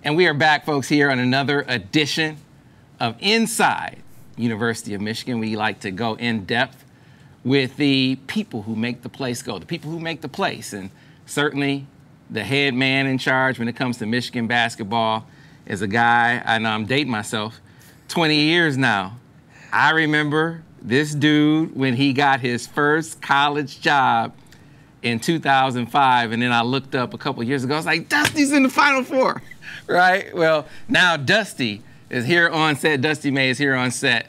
And we are back, folks, here on another edition of Inside University of Michigan. We like to go in depth with the people who make the place go, the people who make the place. And certainly the head man in charge when it comes to Michigan basketball is a guy, I know I'm dating myself, 20 years now. I remember this dude when he got his first college job in 2005, and then I looked up a couple years ago, I was like, Dusty's in the Final Four, right? Well, now Dusty is here on set. Dusty May is here on set,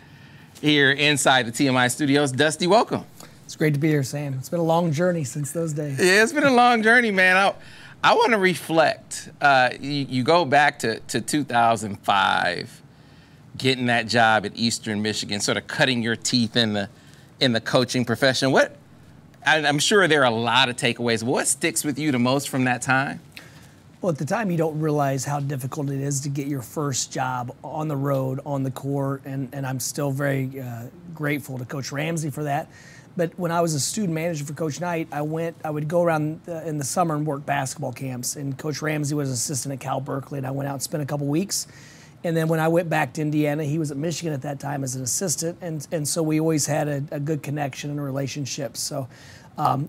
here inside the TMI studios. Dusty, welcome. It's great to be here, Sam. It's been a long journey since those days. Yeah, it's been a long journey, man. I want to reflect. You go back to 2005, getting that job at Eastern Michigan, sort of cutting your teeth in the coaching profession. I'm sure there are a lot of takeaways. What sticks with you the most from that time? Well, at the time, you don't realize how difficult it is to get your first job on the road, on the court, and I'm still very grateful to Coach Ramsey for that. But when I was a student manager for Coach Knight, I would go around in the summer and work basketball camps, and Coach Ramsey was assistant at Cal Berkeley, and I went out and spent a couple weeks. And then when I went back to Indiana, he was at Michigan at that time as an assistant, and so we always had a good connection and a relationship. So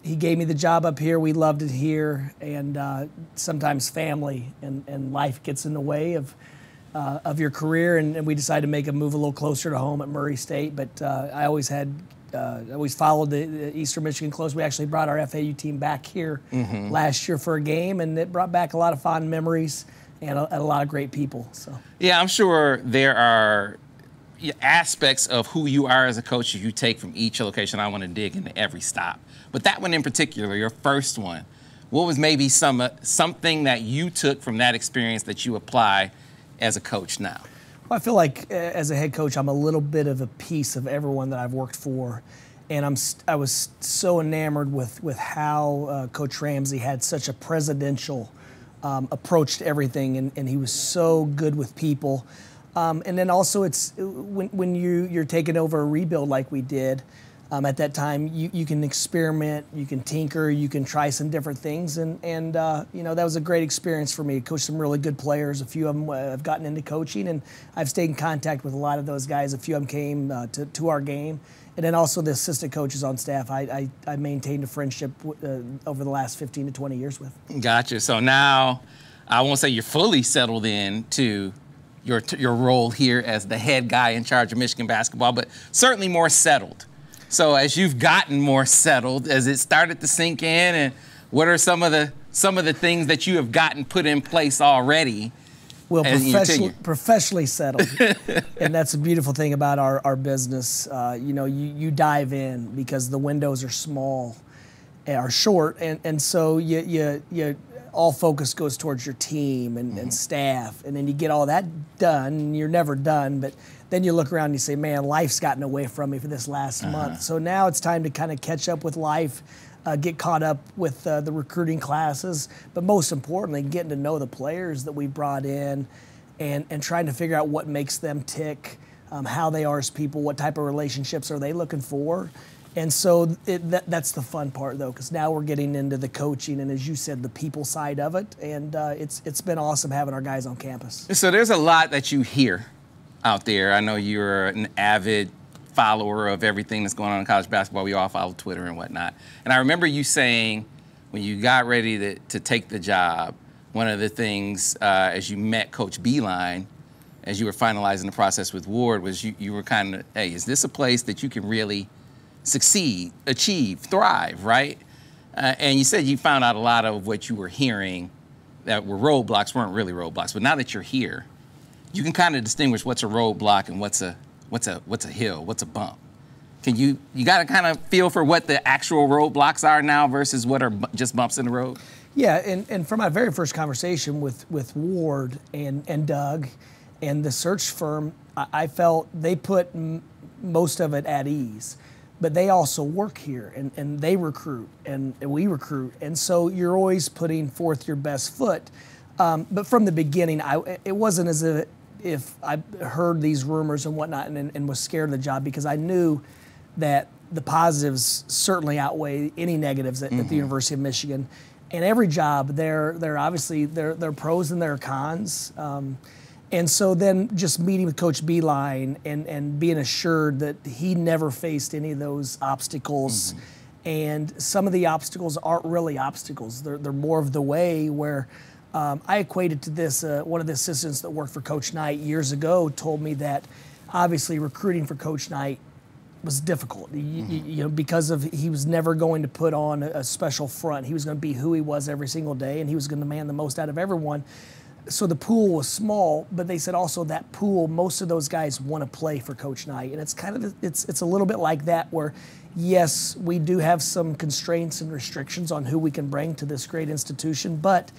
he gave me the job up here. We loved it here, and sometimes family and life gets in the way of your career, and we decided to make a move a little closer to home at Murray State. But I always followed the Eastern Michigan close. We actually brought our FAU team back here last year for a game, and it brought back a lot of fond memories and a lot of great people. So yeah, I'm sure there are aspects of who you are as a coach you take from each location. I want to dig into every stop. But that one in particular, your first one, what was maybe something that you took from that experience that you apply as a coach now? Well, I feel like as a head coach, I'm a little bit of a piece of everyone that I've worked for. And I was so enamored with how Coach Ramsey had such a presidential approach to everything, and he was so good with people. And then also it's when you're taking over a rebuild like we did, at that time, you can experiment, you can tinker, you can try some different things, and you know, that was a great experience for me. I coached some really good players. A few of them have gotten into coaching, and I've stayed in contact with a lot of those guys. A few of them came to our game, and then also the assistant coaches on staff. I maintained a friendship over the last 15 to 20 years with. Gotcha. So now, I won't say you're fully settled in to your role here as the head guy in charge of Michigan basketball, but certainly more settled. So as you've gotten more settled, as it started to sink in, and what are some of the things that you have gotten put in place already? Well, professionally settled, and that's a beautiful thing about our business. You know, you dive in because the windows are small, are short, and so you all focus goes towards your team and staff, and then you get all that done, and you're never done, but then you look around and you say, man, life's gotten away from me for this last month. So now it's time to kind of catch up with life, get caught up with the recruiting classes, but most importantly, getting to know the players that we brought in and trying to figure out what makes them tick, how they are as people, what type of relationships are they looking for. And so that's the fun part, though, because now we're getting into the coaching and, as you said, the people side of it. And it's been awesome having our guys on campus. So there's a lot that you hear out there. I know you're an avid follower of everything that's going on in college basketball. We all follow Twitter and whatnot. And I remember you saying when you got ready to take the job, one of the things as you met Coach Beilein, as you were finalizing the process with Ward, was you were kind of, hey, is this a place that you can really succeed, achieve, thrive, right? And you said you found out a lot of what you were hearing that were roadblocks weren't really roadblocks. But now that you're here, you can kind of distinguish what's a roadblock and what's a hill, what's a bump. Can you got to kind of feel for what the actual roadblocks are now versus what are just bumps in the road? Yeah, and from my very first conversation with Ward and Doug and the search firm, I felt they put most of it at ease. But they also work here, and they recruit, and we recruit. And so you're always putting forth your best foot. But from the beginning, it wasn't as if I heard these rumors and whatnot and was scared of the job, because I knew that the positives certainly outweigh any negatives at the University of Michigan. And every job, they're obviously there are pros and there are cons. And so then just meeting with Coach Beilein and being assured that he never faced any of those obstacles. And some of the obstacles aren't really obstacles. They're more of the way where I equated to this. One of the assistants that worked for Coach Knight years ago told me that obviously recruiting for Coach Knight was difficult, you know, because of he was never going to put on a special front. He was going to be who he was every single day, and he was going to demand the most out of everyone. So the pool was small, but they said also that pool, most of those guys want to play for Coach Knight, and it's kind of it's a little bit like that where, yes, we do have some constraints and restrictions on who we can bring to this great institution, but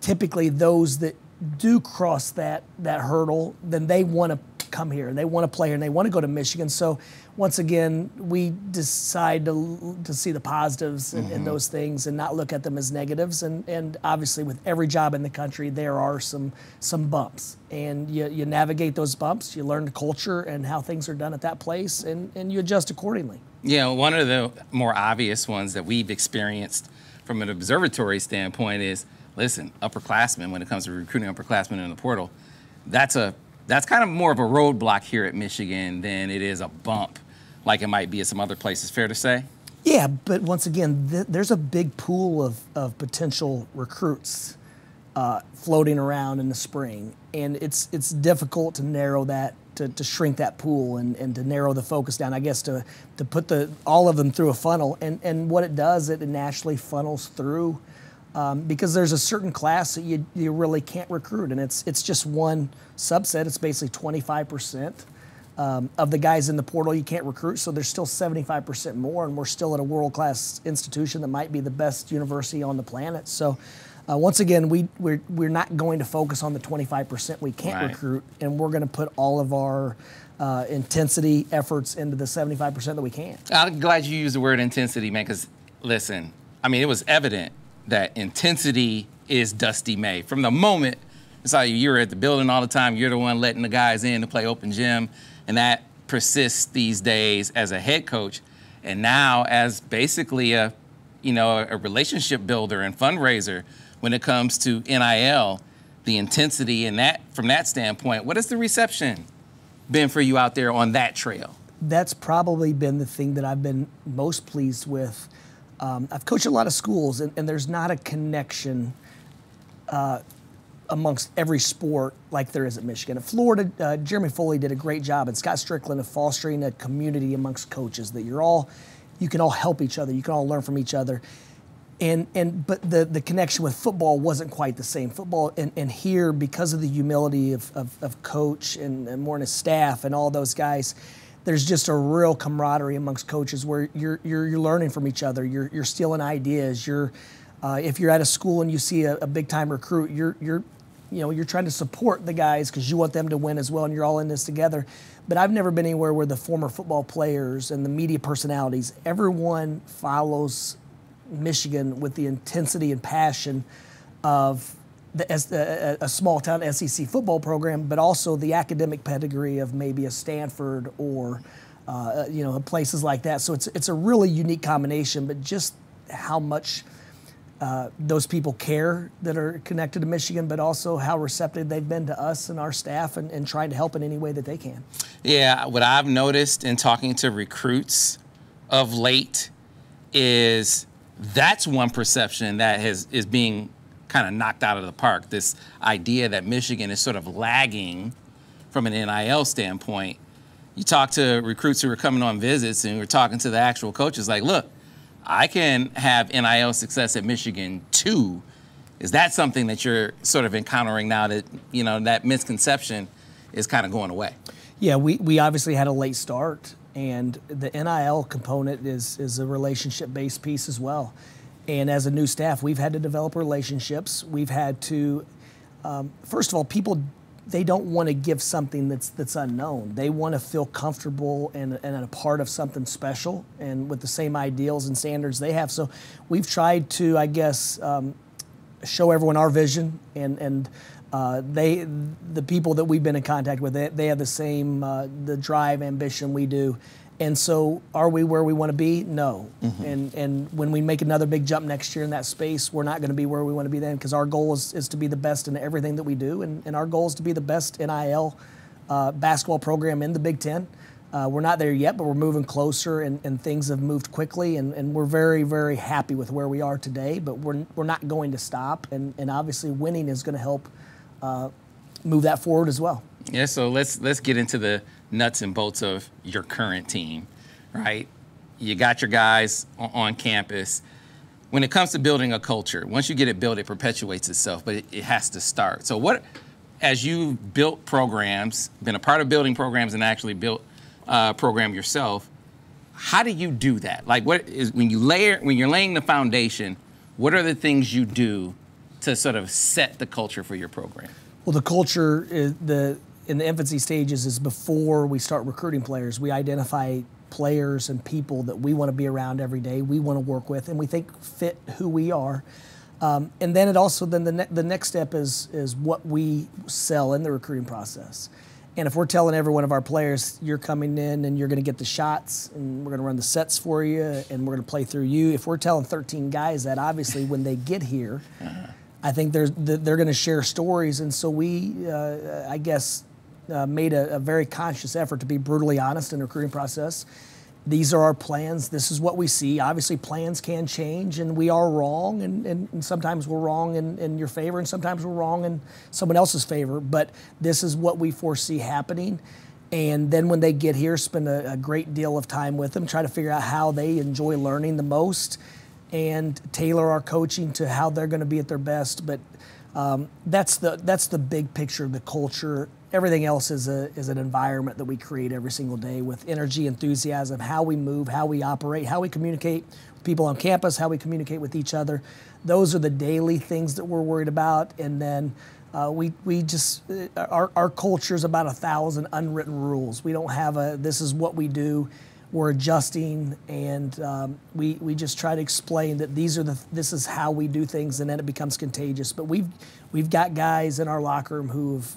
typically those that do cross that hurdle, then they want to come here and they want to play here and they want to go to Michigan. So once again, we decide to see the positives in those things and not look at them as negatives. And obviously with every job in the country, there are some bumps, and you navigate those bumps, you learn the culture and how things are done at that place, and you adjust accordingly. Yeah, one of the more obvious ones that we've experienced from an observatory standpoint is, listen, upperclassmen, when it comes to recruiting upperclassmen in the portal, that's kind of more of a roadblock here at Michigan than it is a bump like it might be at some other places. Fair to say? Yeah, but once again, there's a big pool of potential recruits floating around in the spring, and it's difficult to narrow that, to shrink that pool and to narrow the focus down, I guess, to put all of them through a funnel. And what it does, it naturally funnels through because there's a certain class that you really can't recruit, and it's just one subset. It's basically 25% of the guys in the portal you can't recruit, so there's still 75% more, and we're still at a world-class institution that might be the best university on the planet. So once again, we're not going to focus on the 25% we can't recruit, and we're going to put all of our intensity efforts into the 75% that we can. I'm glad you used the word intensity, man, because listen, I mean, it was evident that intensity is Dusty May. From the moment I saw you were at the building all the time, you're the one letting the guys in to play open gym, and that persists these days as a head coach, and now as basically a relationship builder and fundraiser when it comes to NIL, the intensity and that from that standpoint. What has the reception been for you out there on that trail? That's probably been the thing that I've been most pleased with. I've coached a lot of schools, and there's not a connection amongst every sport like there is at Michigan. At Florida, Jeremy Foley did a great job, and Scott Strickland of fostering a community amongst coaches that you can all help each other, you can all learn from each other. But the connection with football wasn't quite the same. Football and here, because of the humility of coach and more in his staff and all those guys, there's just a real camaraderie amongst coaches where you're learning from each other. You're stealing ideas. If you're at a school and you see a big time recruit, you're trying to support the guys because you want them to win as well, and you're all in this together. But I've never been anywhere where the former football players and the media personalities, everyone follows Michigan with the intensity and passion of a small town SEC football program, but also the academic pedigree of maybe a Stanford or places like that. So it's a really unique combination, but just how much those people care that are connected to Michigan, but also how receptive they've been to us and our staff and trying to help in any way that they can. Yeah, what I've noticed in talking to recruits of late is that's one perception that is being kind of knocked out of the park, this idea that Michigan is sort of lagging from an NIL standpoint. You talk to recruits who are coming on visits and we're talking to the actual coaches like, look, I can have NIL success at Michigan too. Is that something that you're sort of encountering now that, that misconception is kind of going away? Yeah, we obviously had a late start, and the NIL component is a relationship-based piece as well. And as a new staff, we've had to develop relationships. We've had to, first of all, people, they don't want to give something that's unknown. They want to feel comfortable and a part of something special and with the same ideals and standards they have. So we've tried to, I guess, show everyone our vision, and the people that we've been in contact with, they have the same the drive, ambition we do. And so are we where we want to be? No. And when we make another big jump next year in that space, we're not going to be where we want to be then, because our goal is to be the best in everything that we do. And our goal is to be the best NIL basketball program in the Big Ten. We're not there yet, but we're moving closer, and things have moved quickly, and we're very, very happy with where we are today, but we're not going to stop, and obviously winning is going to help move that forward as well. Yeah, so let's get into the nuts and bolts of your current team, right? You got your guys on campus. When it comes to building a culture, once you get it built, it perpetuates itself, but it has to start. So what, as you've built programs, been a part of building programs and actually built program yourself, how do you do that? Like, what is when you're laying the foundation, what are the things you do to sort of set the culture for your program? Well, the culture is in the infancy stages is before we start recruiting players. We identify players and people that we want to be around every day, we want to work with, and we think fit who we are. And then it also, the next step is what we sell in the recruiting process. And if we're telling every one of our players, you're coming in and you're going to get the shots, and we're going to run the sets for you, and we're going to play through you. If we're telling 13 guys that, obviously when they get here, I think they're going to share stories. And so we, I guess, made a very conscious effort to be brutally honest in the recruiting process. These are our plans. This is what we see. Obviously, plans can change, and we are wrong, and sometimes we're wrong in your favor, and sometimes we're wrong in someone else's favor. But this is what we foresee happening. And then when they get here, spend a great deal of time with them, try to figure out how they enjoy learning the most, and tailor our coaching to how they're going to be at their best. But that's the big picture of the culture. Everything else is an environment that we create every single day with energy, enthusiasm, how we move, how we operate, how we communicate with people on campus, how we communicate with each other. Those are the daily things that we're worried about. And then we just, our culture is about 1,000 unwritten rules. We don't have this is what we do. We're adjusting, and we just try to explain that this is how we do things, and then it becomes contagious. But we've got guys in our locker room who've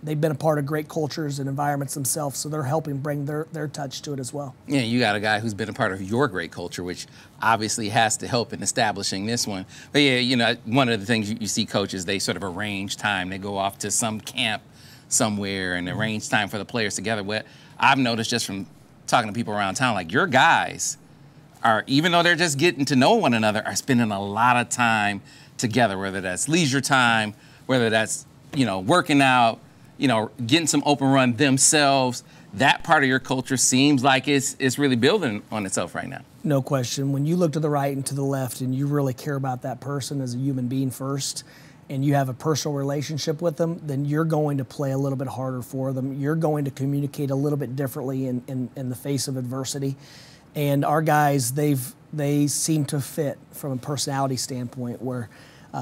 they've been a part of great cultures and environments themselves, so they're helping bring their touch to it as well. Yeah, you got a guy who's been a part of your great culture, which obviously has to help in establishing this one. But yeah, you know, one of the things you see coaches, they sort of arrange time. They go off to some camp somewhere and arrange time for the players together. What I've noticed just from talking to people around town, like your guys are, even though they're just getting to know one another, are spending a lot of time together, whether that's leisure time, whether that's, you know, working out, you know, getting some open run themselves. That part of your culture seems like it's really building on itself right now. No question. When you look to the right and to the left and you really care about that person as a human being first, and you have a personal relationship with them, then you're going to play a little bit harder for them. You're going to communicate a little bit differently in the face of adversity. And our guys, they seem to fit from a personality standpoint, where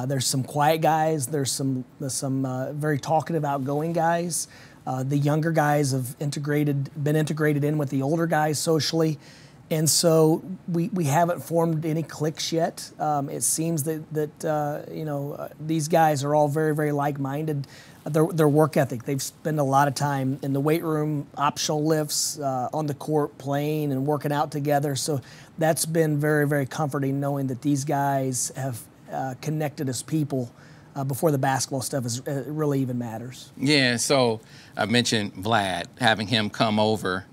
there's some quiet guys, there's some very talkative, outgoing guys. The younger guys have been integrated in with the older guys socially. And so we haven't formed any cliques yet. It seems that you know, these guys are all very, very like-minded. Their work ethic, they've spent a lot of time in the weight room, optional lifts, on the court, playing and working out together. So that's been very, very comforting, knowing that these guys have connected as people before the basketball stuff really even matters. Yeah, so I mentioned Vlad, having him come over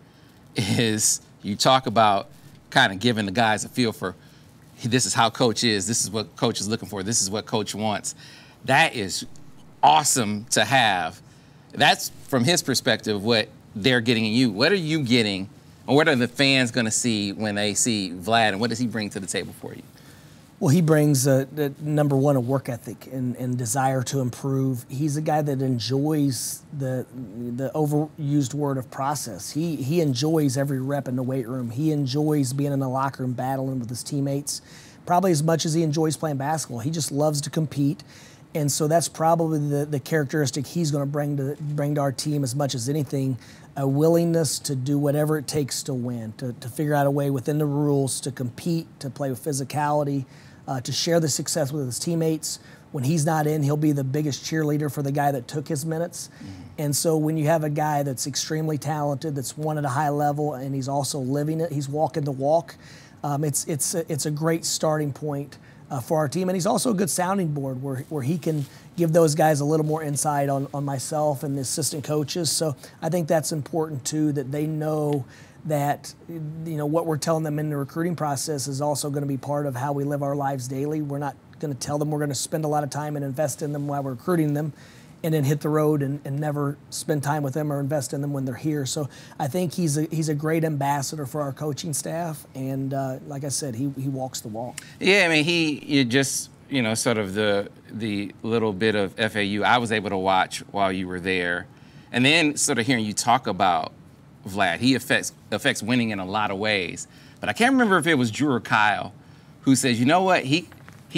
is, you talk about kind of giving the guys a feel for, this is how coach is, this is what coach is looking for, this is what coach wants. That is awesome to have. That's, from his perspective, what they're getting in you. What are you getting, and what are the fans going to see when they see Vlad, and what does he bring to the table for you? Well, he brings, number one, a work ethic and desire to improve. He's a guy that enjoys the overused word of process. He enjoys every rep in the weight room. He enjoys being in the locker room battling with his teammates, probably as much as he enjoys playing basketball. He just loves to compete. And so that's probably the characteristic he's going to bring to our team as much as anything, a willingness to do whatever it takes to win, to figure out a way within the rules to compete, to play with physicality, to share the success with his teammates. When he's not in, he'll be the biggest cheerleader for the guy that took his minutes. And so when you have a guy that's extremely talented, that's won at a high level, and he's also living it, he's walking the walk, it's a great starting point for our team. And he's also a good sounding board where he can give those guys a little more insight on myself and the assistant coaches. So I think that's important too, that they know that what we're telling them in the recruiting process is also going to be part of how we live our lives daily. We're not going to tell them we're going to spend a lot of time and invest in them while we're recruiting them and then hit the road and never spend time with them or invest in them when they're here. So I think he's a great ambassador for our coaching staff, and like I said, he walks the walk. Yeah, I mean, you just, sort of the little bit of FAU I was able to watch while you were there, and then sort of hearing you talk about Vlad. He affects winning in a lot of ways. But I can't remember if it was Drew or Kyle who says, you know what, he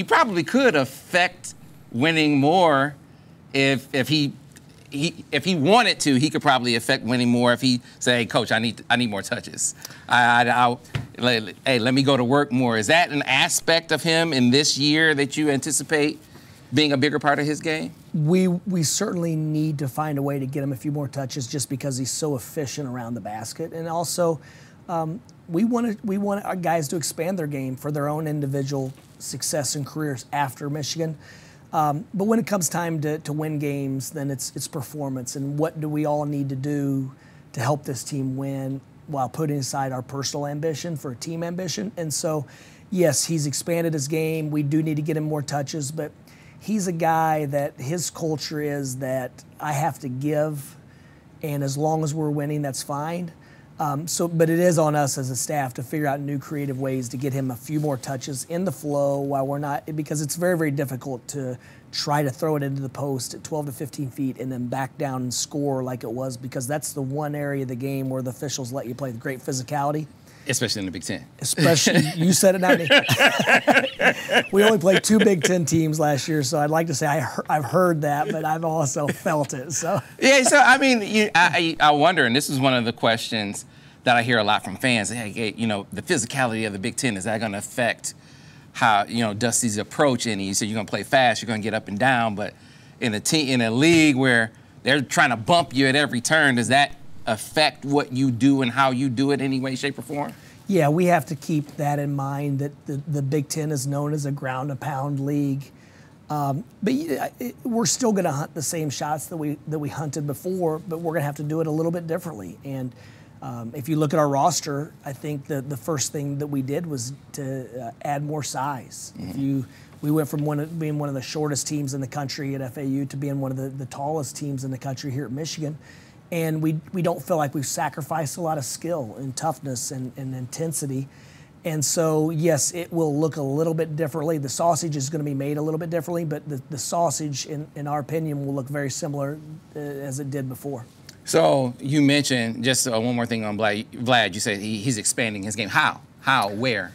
probably could affect winning more if he wanted to. He could probably affect winning more if he say, hey, coach, I need more touches. Hey, let me go to work more. Is that an aspect of him in this year that you anticipate being a bigger part of his game? We certainly need to find a way to get him a few more touches just because he's so efficient around the basket. And also, we want our guys to expand their game for their own individual success and careers after Michigan. But when it comes time to win games, then it's performance. And what do we all need to do to help this team win while putting aside our personal ambition for a team ambition? And so, yes, he's expanded his game. We do need to get him more touches, but he's a guy that his culture is that I have to give, and as long as we're winning, that's fine. But it is on us as a staff to figure out new creative ways to get him a few more touches in the flow while we're not, because it's very, very difficult to try to throw it into the post at 12 to 15 feet and then back down and score like it was, because that's the one area of the game where the officials let you play with great physicality. Especially in the Big Ten. Especially, you said it, not me. We only played 2 Big Ten teams last year, so I'd like to say I've heard that, but I've also felt it. So yeah, so I mean, I wonder, and this is one of the questions that I hear a lot from fans. Hey, the physicality of the Big Ten, is that going to affect how Dusty's approach? And you said you're going to play fast, you're going to get up and down, but in a league where they're trying to bump you at every turn, does that affect what you do and how you do it in any way, shape, or form? Yeah, we have to keep that in mind, that the Big Ten is known as a ground-and-pound league. But we're still going to hunt the same shots that we hunted before, but we're going to have to do it a little bit differently. And if you look at our roster, I think the first thing that we did was to add more size. Mm-hmm. We went from being one of the shortest teams in the country at FAU to being one of the tallest teams in the country here at Michigan. And we don't feel like we've sacrificed a lot of skill and toughness and intensity. And so, yes, it will look a little bit differently. The sausage is going to be made a little bit differently, but the sausage, in our opinion, will look very similar as it did before. So you mentioned, just one more thing on Vlad, you said he's expanding his game. How? Where?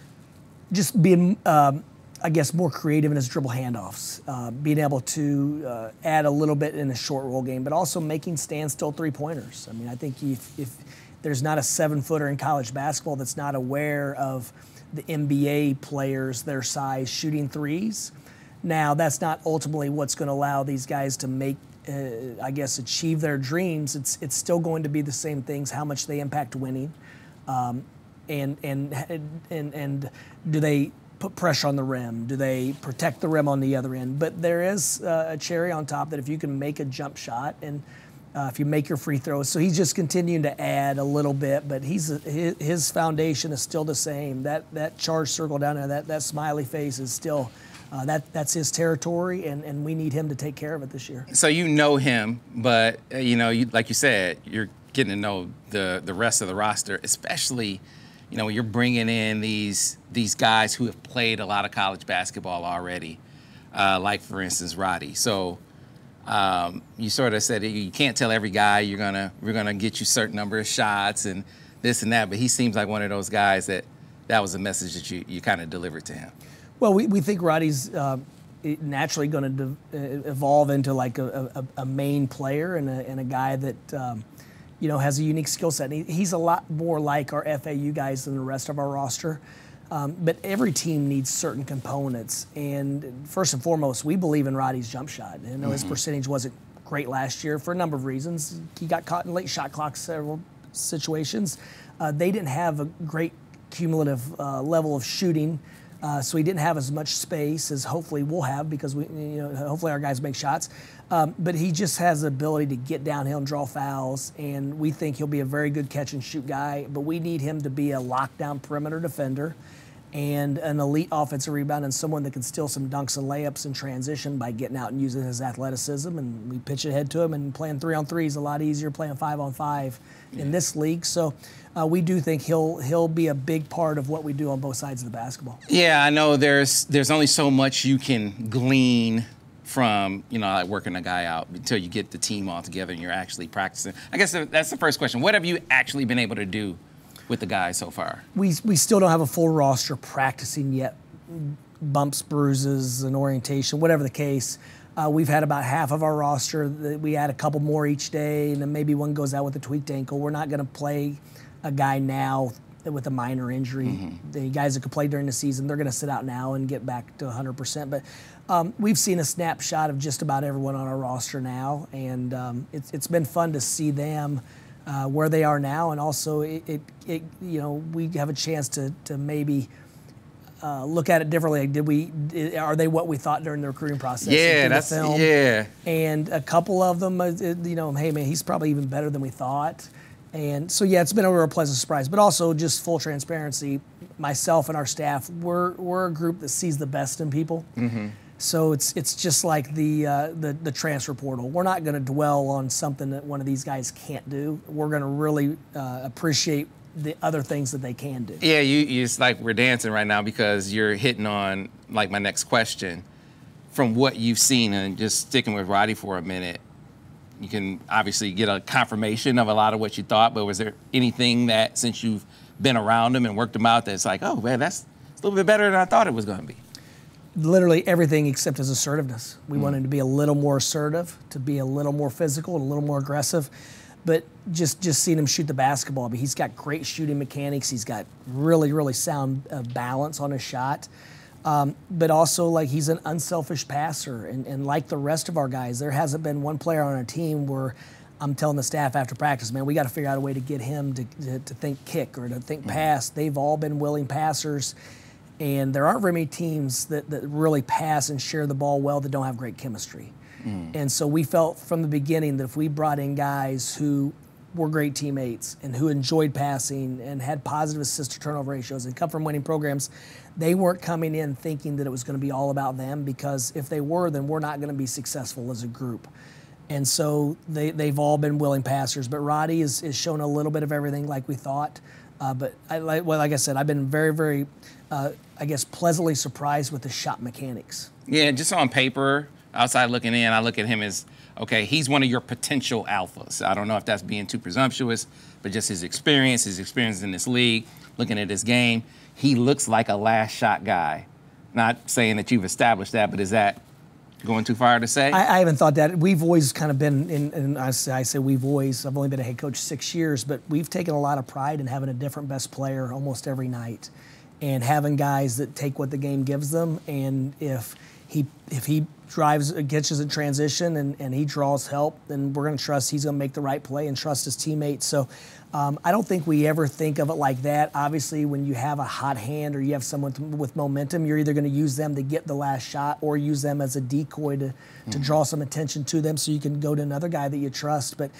Just being, I guess, more creative in his dribble handoffs, being able to add a little bit in a short roll game, but also making standstill three-pointers. I mean, I think if there's not a 7-footer in college basketball that's not aware of the NBA players, their size, shooting threes. Now, that's not ultimately what's going to allow these guys to make, achieve their dreams. It's still going to be the same things, how much they impact winning, and do they put pressure on the rim? Do they protect the rim on the other end? But there is a cherry on top that if you can make a jump shot and if you make your free throws. So he's just continuing to add a little bit, but his foundation is still the same. That charge circle down there, that smiley face is still, that's his territory, and we need him to take care of it this year. So you know him, but like you said, you're getting to know the rest of the roster, especially when you're bringing in these guys who have played a lot of college basketball already, like, for instance, Roddy. So you sort of said you can't tell every guy we're gonna get you a certain number of shots and this and that, but he seems like one of those guys that was a message that you kind of delivered to him. Well, we think Roddy's naturally going to evolve into like a main player and a guy that has a unique skill set. He's a lot more like our FAU guys than the rest of our roster. But every team needs certain components. And first and foremost, we believe in Roddy's jump shot. I know his percentage wasn't great last year for a number of reasons. He got caught in late shot clock several situations. They didn't have a great cumulative level of shooting, so he didn't have as much space as hopefully we'll have because hopefully our guys make shots. But he just has the ability to get downhill and draw fouls, and we think he'll be a very good catch and shoot guy. But we need him to be a lockdown perimeter defender and an elite offensive rebound and someone that can steal some dunks and layups in transition by getting out and using his athleticism. And we pitch ahead to him, and playing 3-on-3 is a lot easier playing 5-on-5 in this league. So we do think he'll be a big part of what we do on both sides of the basketball. Yeah, I know there's only so much you can glean from, like working a guy out until you get the team all together and you're actually practicing. I guess that's the first question. What have you actually been able to do with the guys so far? We still don't have a full roster practicing yet. Bumps, bruises, and orientation, whatever the case. We've had about half of our roster. We add a couple more each day, and then maybe one goes out with a tweaked ankle. We're not going to play a guy now with a minor injury. The guys that could play during the season, they're going to sit out now and get back to 100%. But we've seen a snapshot of just about everyone on our roster now, and it's been fun to see them where they are now, and also we have a chance to maybe look at it differently. Like, are they what we thought during the recruiting process? Yeah, that's the film? Yeah. And a couple of them, hey man, he's probably even better than we thought. And so yeah, it's been a real pleasant surprise. But also, just full transparency, myself and our staff, we're a group that sees the best in people. So it's just like the transfer portal. We're not going to dwell on something that one of these guys can't do. We're going to really appreciate the other things that they can do. Yeah, it's like we're dancing right now because you're hitting on like my next question. From what you've seen, and just sticking with Roddy for a minute, you can obviously get a confirmation of a lot of what you thought, but was there anything that, since you've been around him and worked him out, that's like, oh man, that's a little bit better than I thought it was going to be? Literally everything except his assertiveness. We want him to be a little more assertive, to be a little more physical, and a little more aggressive. But just seeing him shoot the basketball, he's got great shooting mechanics. He's got really, really sound balance on his shot. But also, like, he's an unselfish passer. And like the rest of our guys, there hasn't been one player on our team where I'm telling the staff after practice, man, we got to figure out a way to get him to think kick or to think pass. They've all been willing passers. And there aren't very many teams that really pass and share the ball well that don't have great chemistry. And so we felt from the beginning that if we brought in guys who were great teammates and who enjoyed passing and had positive assist-to-turnover ratios and come from winning programs, they weren't coming in thinking that it was going to be all about them, because if they were, then we're not going to be successful as a group. And so they've all been willing passers. But Roddy has shown a little bit of everything like we thought. But like I said, I've been very, very, pleasantly surprised with the shot mechanics. Yeah, just on paper, outside looking in, I look at him as, okay, he's one of your potential alphas. I don't know if that's being too presumptuous, but just his experience in this league, looking at his game, he looks like a last shot guy. Not saying that you've established that, but is that going too far to say? I haven't thought that. We've always kind of been, and I say we've always, I've only been a head coach 6 years, but we've taken a lot of pride in having a different best player almost every night and having guys that take what the game gives them. And if he drives, catches in transition and he draws help, then we're going to trust he's going to make the right play and trust his teammates. So I don't think we ever think of it like that. Obviously, when you have a hot hand or you have someone with momentum, you're either going to use them to get the last shot or use them as a decoy to draw some attention to them so you can go to another guy that you trust. But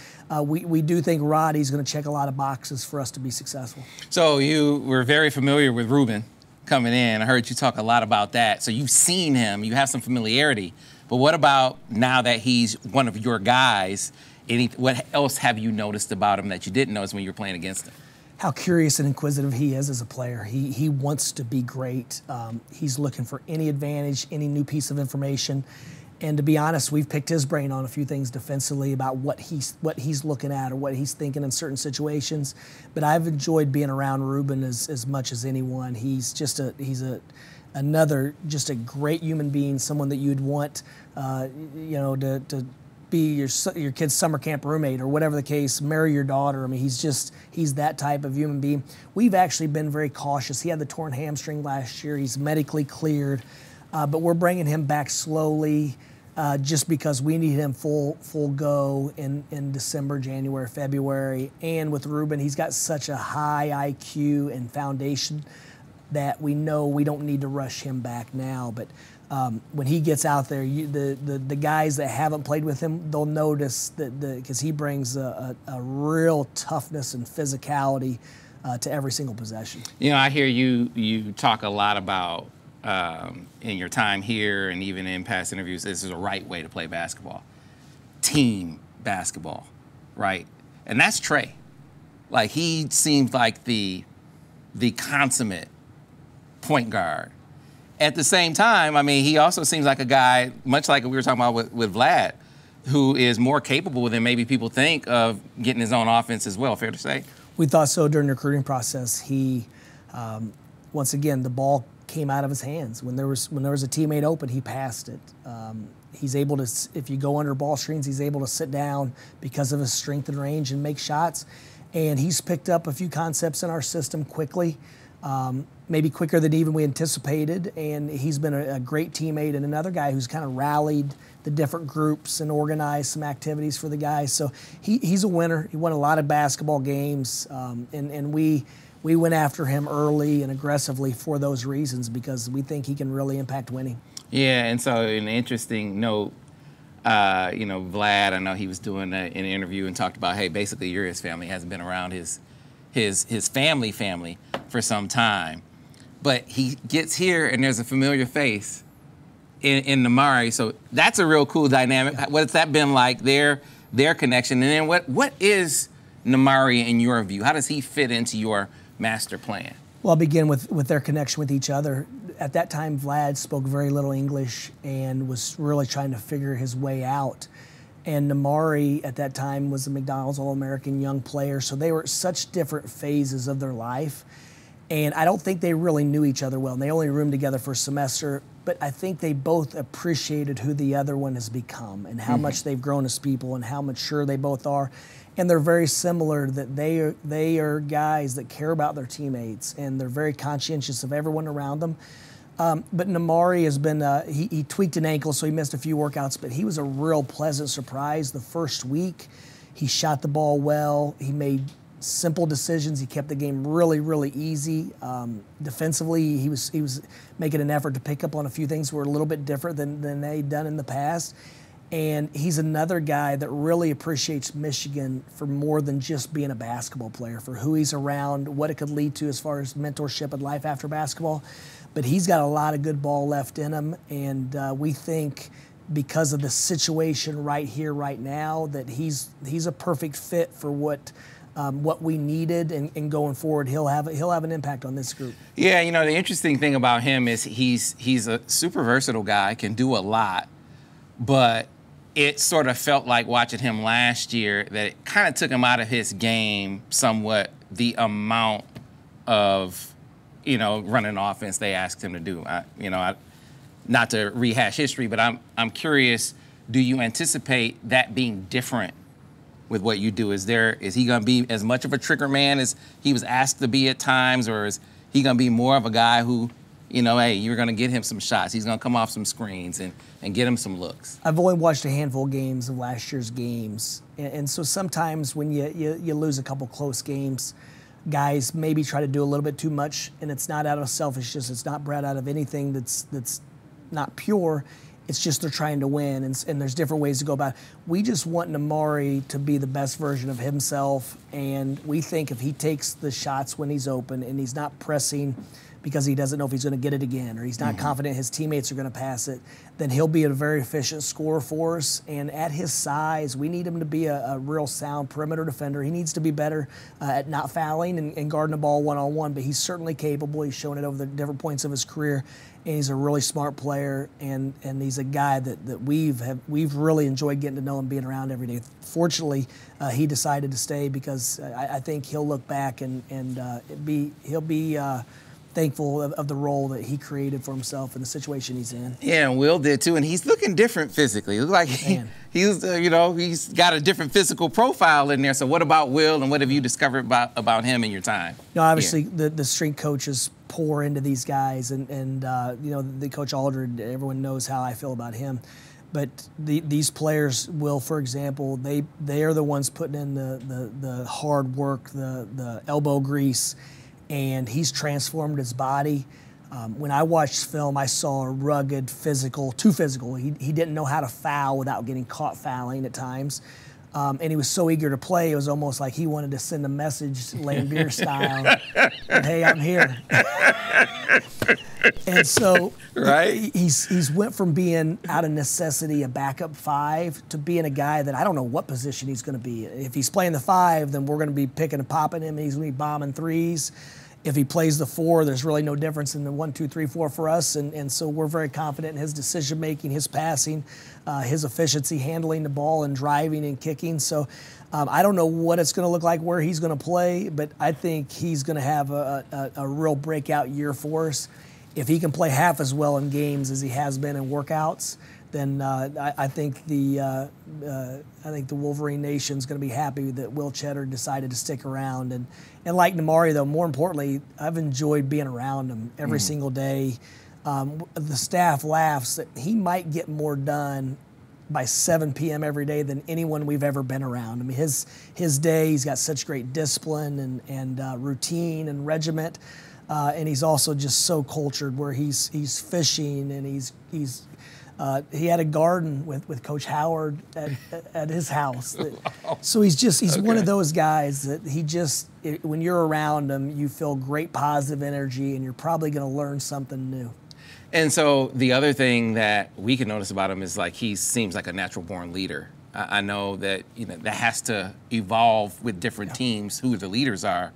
we do think Roddy's going to check a lot of boxes for us to be successful. So you were very familiar with Rubin coming in. I heard you talk a lot about that. So you've seen him, you have some familiarity. But what about now that he's one of your guys? What else have you noticed about him that you didn't notice when you were playing against him? How curious and inquisitive he is as a player. He wants to be great. He's looking for any advantage, any new piece of information. And to be honest, we've picked his brain on a few things defensively about what he's looking at or what he's thinking in certain situations. But I've enjoyed being around Rubin as much as anyone. He's just another great human being, someone that you'd want to be your kid's summer camp roommate or whatever the case, marry your daughter. I mean, he's that type of human being. We've actually been very cautious. He had the torn hamstring last year. He's medically cleared, but we're bringing him back slowly just because we need him full go in December, January, February. And with Rubin, he's got such a high IQ and foundation that we know we don't need to rush him back now. But when he gets out there, the guys that haven't played with him, they'll notice that because he brings a real toughness and physicality to every single possession. You know, I hear you talk a lot about in your time here and even in past interviews, this is a right way to play basketball. Team basketball, right? And that's Tre. Like, he seems like the consummate point guard. At the same time, I mean, he also seems like a guy, much like we were talking about with Vlad, who is more capable than maybe people think of getting his own offense as well. Fair to say? We thought so during the recruiting process. He, once again, the ball came out of his hands. When there was a teammate open, he passed it. He's able to, if you go under ball screens, he's able to sit down because of his strength and range and make shots. And he's picked up a few concepts in our system quickly. Maybe quicker than even we anticipated, and he's been a great teammate and another guy who's kind of rallied the different groups and organized some activities for the guys. So he's a winner. He won a lot of basketball games, and we went after him early and aggressively for those reasons because we think he can really impact winning. Yeah, and so an interesting note, Vlad, I know he was doing an interview and talked about, hey, basically you're his family. He hasn't been around his family for some time. But he gets here and there's a familiar face in Nimari. So that's a real cool dynamic. Yeah. What's that been like, their connection? And then what is Nimari in your view? How does he fit into your master plan? Well, I'll begin with their connection with each other. At that time, Vlad spoke very little English and was really trying to figure his way out. And Nimari at that time was a McDonald's All-American young player, so they were at such different phases of their life. And I don't think they really knew each other well, and they only roomed together for a semester, but I think they both appreciated who the other one has become and how much they've grown as people and how mature they both are. And they're very similar, that they are guys that care about their teammates, and they're very conscientious of everyone around them. But Nimari has been, he tweaked an ankle, so he missed a few workouts, but he was a real pleasant surprise the first week. He shot the ball well. He made simple decisions. He kept the game really, really easy. Defensively, he was making an effort to pick up on a few things that were a little bit different than they'd done in the past. And he's another guy that really appreciates Michigan for more than just being a basketball player, for who he's around, what it could lead to as far as mentorship and life after basketball. But he's got a lot of good ball left in him, and we think because of the situation right here, right now, that he's a perfect fit for what we needed, and going forward, he'll have an impact on this group. Yeah, the interesting thing about him is he's a super versatile guy, can do a lot, but it sort of felt like watching him last year that it kind of took him out of his game somewhat, the amount of running offense they asked him to do. Not to rehash history, but I'm curious, do you anticipate that being different with what you do? Is he going to be as much of a trigger man as he was asked to be at times, or is he going to be more of a guy who, hey, you're going to get him some shots, he's going to come off some screens and get him some looks? I've only watched a handful of games of last year's games, and so sometimes when you lose a couple close games, guys maybe try to do a little bit too much, and it's not out of selfishness, it's not bred out of anything that's not pure. It's just they're trying to win, and there's different ways to go about it. We just want Nimari to be the best version of himself, and we think if he takes the shots when he's open and he's not pressing because he doesn't know if he's going to get it again, or he's not confident his teammates are going to pass it, then he'll be a very efficient scorer for us. And at his size, we need him to be a real sound perimeter defender. He needs to be better at not fouling and guarding the ball one-on-one, but he's certainly capable. He's shown it over the different points of his career, and he's a really smart player, and he's a guy that we've really enjoyed getting to know and being around every day. Fortunately, he decided to stay because I think he'll look back and he'll be thankful of the role that he created for himself and the situation he's in. Yeah, and Will did too, and he's looking different physically. Look like he's he's got a different physical profile in there. So what about Will, and what have you discovered about him in your time? Obviously the strength coaches pour into these guys, and the Coach Aldred, everyone knows how I feel about him. But these players, Will, for example, they are the ones putting in the hard work, the elbow grease, and he's transformed his body. When I watched film, I saw a rugged, too physical. He didn't know how to foul without getting caught fouling at times. And he was so eager to play, it was almost like he wanted to send a message, Lane Beer style, that, hey, I'm here. And so he's went from being, out of necessity, a backup 5 to being a guy that I don't know what position he's going to be. If he's playing the 5, then we're going to be picking and popping him, and he's going to be bombing 3s. If he plays the 4, there's really no difference in the 1, 2, 3, 4 for us, and so we're very confident in his decision-making, his passing, his efficiency, handling the ball and driving and kicking. So I don't know what it's going to look like, where he's going to play, but I think he's going to have a real breakout year for us. If he can play half as well in games as he has been in workouts, then I think the Wolverine Nation's going to be happy that Will Tschetter decided to stick around. And like Nimari, though, more importantly, I've enjoyed being around him every single day. The staff laughs that he might get more done by 7 p.m. every day than anyone we've ever been around. I mean, his day, he's got such great discipline and routine and regiment. And he's also just so cultured, where he's fishing, and he had a garden with Coach Howard at his house. So he's one of those guys that when you're around him, you feel great positive energy, and you're probably going to learn something new. And so the other thing that we can notice about him is, like, he seems like a natural born leader. I know that that has to evolve with different teams, who the leaders are,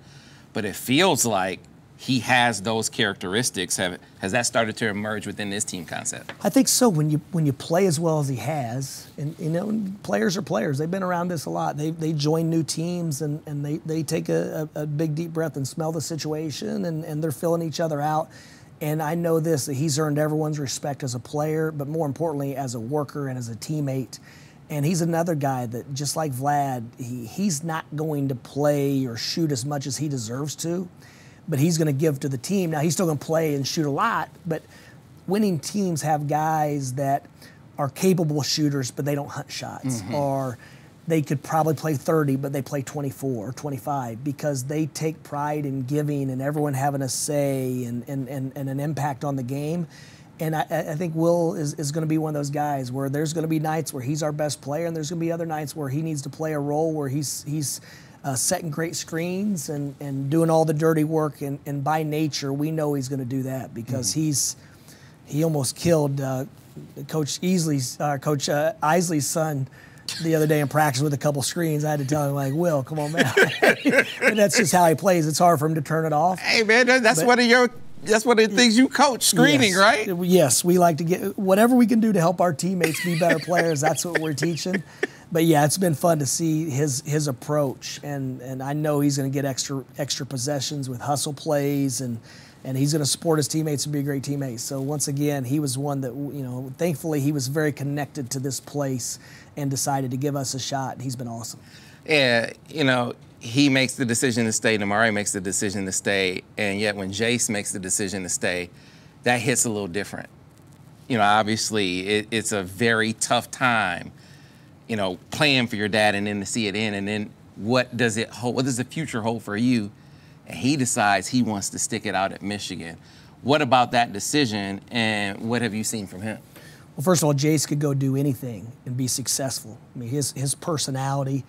but it feels like he has those characteristics. Has that started to emerge within this team concept? I think so. When you play as well as he has, and players are players. They've been around this a lot. They join new teams, and they take a big deep breath and smell the situation, and they're filling each other out. And I know that he's earned everyone's respect as a player, but more importantly as a worker and as a teammate. And he's another guy that, just like Vlad, he's not going to play or shoot as much as he deserves to, but he's going to give to the team. Now, he's still going to play and shoot a lot, but winning teams have guys that are capable shooters, but they don't hunt shots. Or they could probably play 30, but they play 24 or 25, because they take pride in giving and everyone having a say and an impact on the game. And I think Will is going to be one of those guys where there's going to be nights where he's our best player, and there's going to be other nights where he needs to play a role where he's setting great screens and doing all the dirty work. And by nature, we know he's going to do that, because he almost killed Coach Isley's son the other day in practice with a couple screens. I had to tell him, like, Will, come on, man. And that's just how he plays. It's hard for him to turn it off. Hey, man, that's one of the things you coach, screening, right? Yes, we like to get whatever we can do to help our teammates be better players. That's what we're teaching. But yeah, it's been fun to see his approach, and I know he's going to get extra possessions with hustle plays, and he's going to support his teammates and be a great teammate. So once again, he was one that, thankfully he was very connected to this place and decided to give us a shot. He's been awesome. Yeah, he makes the decision to stay. Nimari makes the decision to stay, and yet when Jace makes the decision to stay, that hits a little different. Obviously it's a very tough time, playing for your dad, and then to see it in, and then what does it hold? What does the future hold for you? And he decides he wants to stick it out at Michigan. What about that decision, and what have you seen from him? Well, first of all, Jace could go do anything and be successful. I mean, his personality.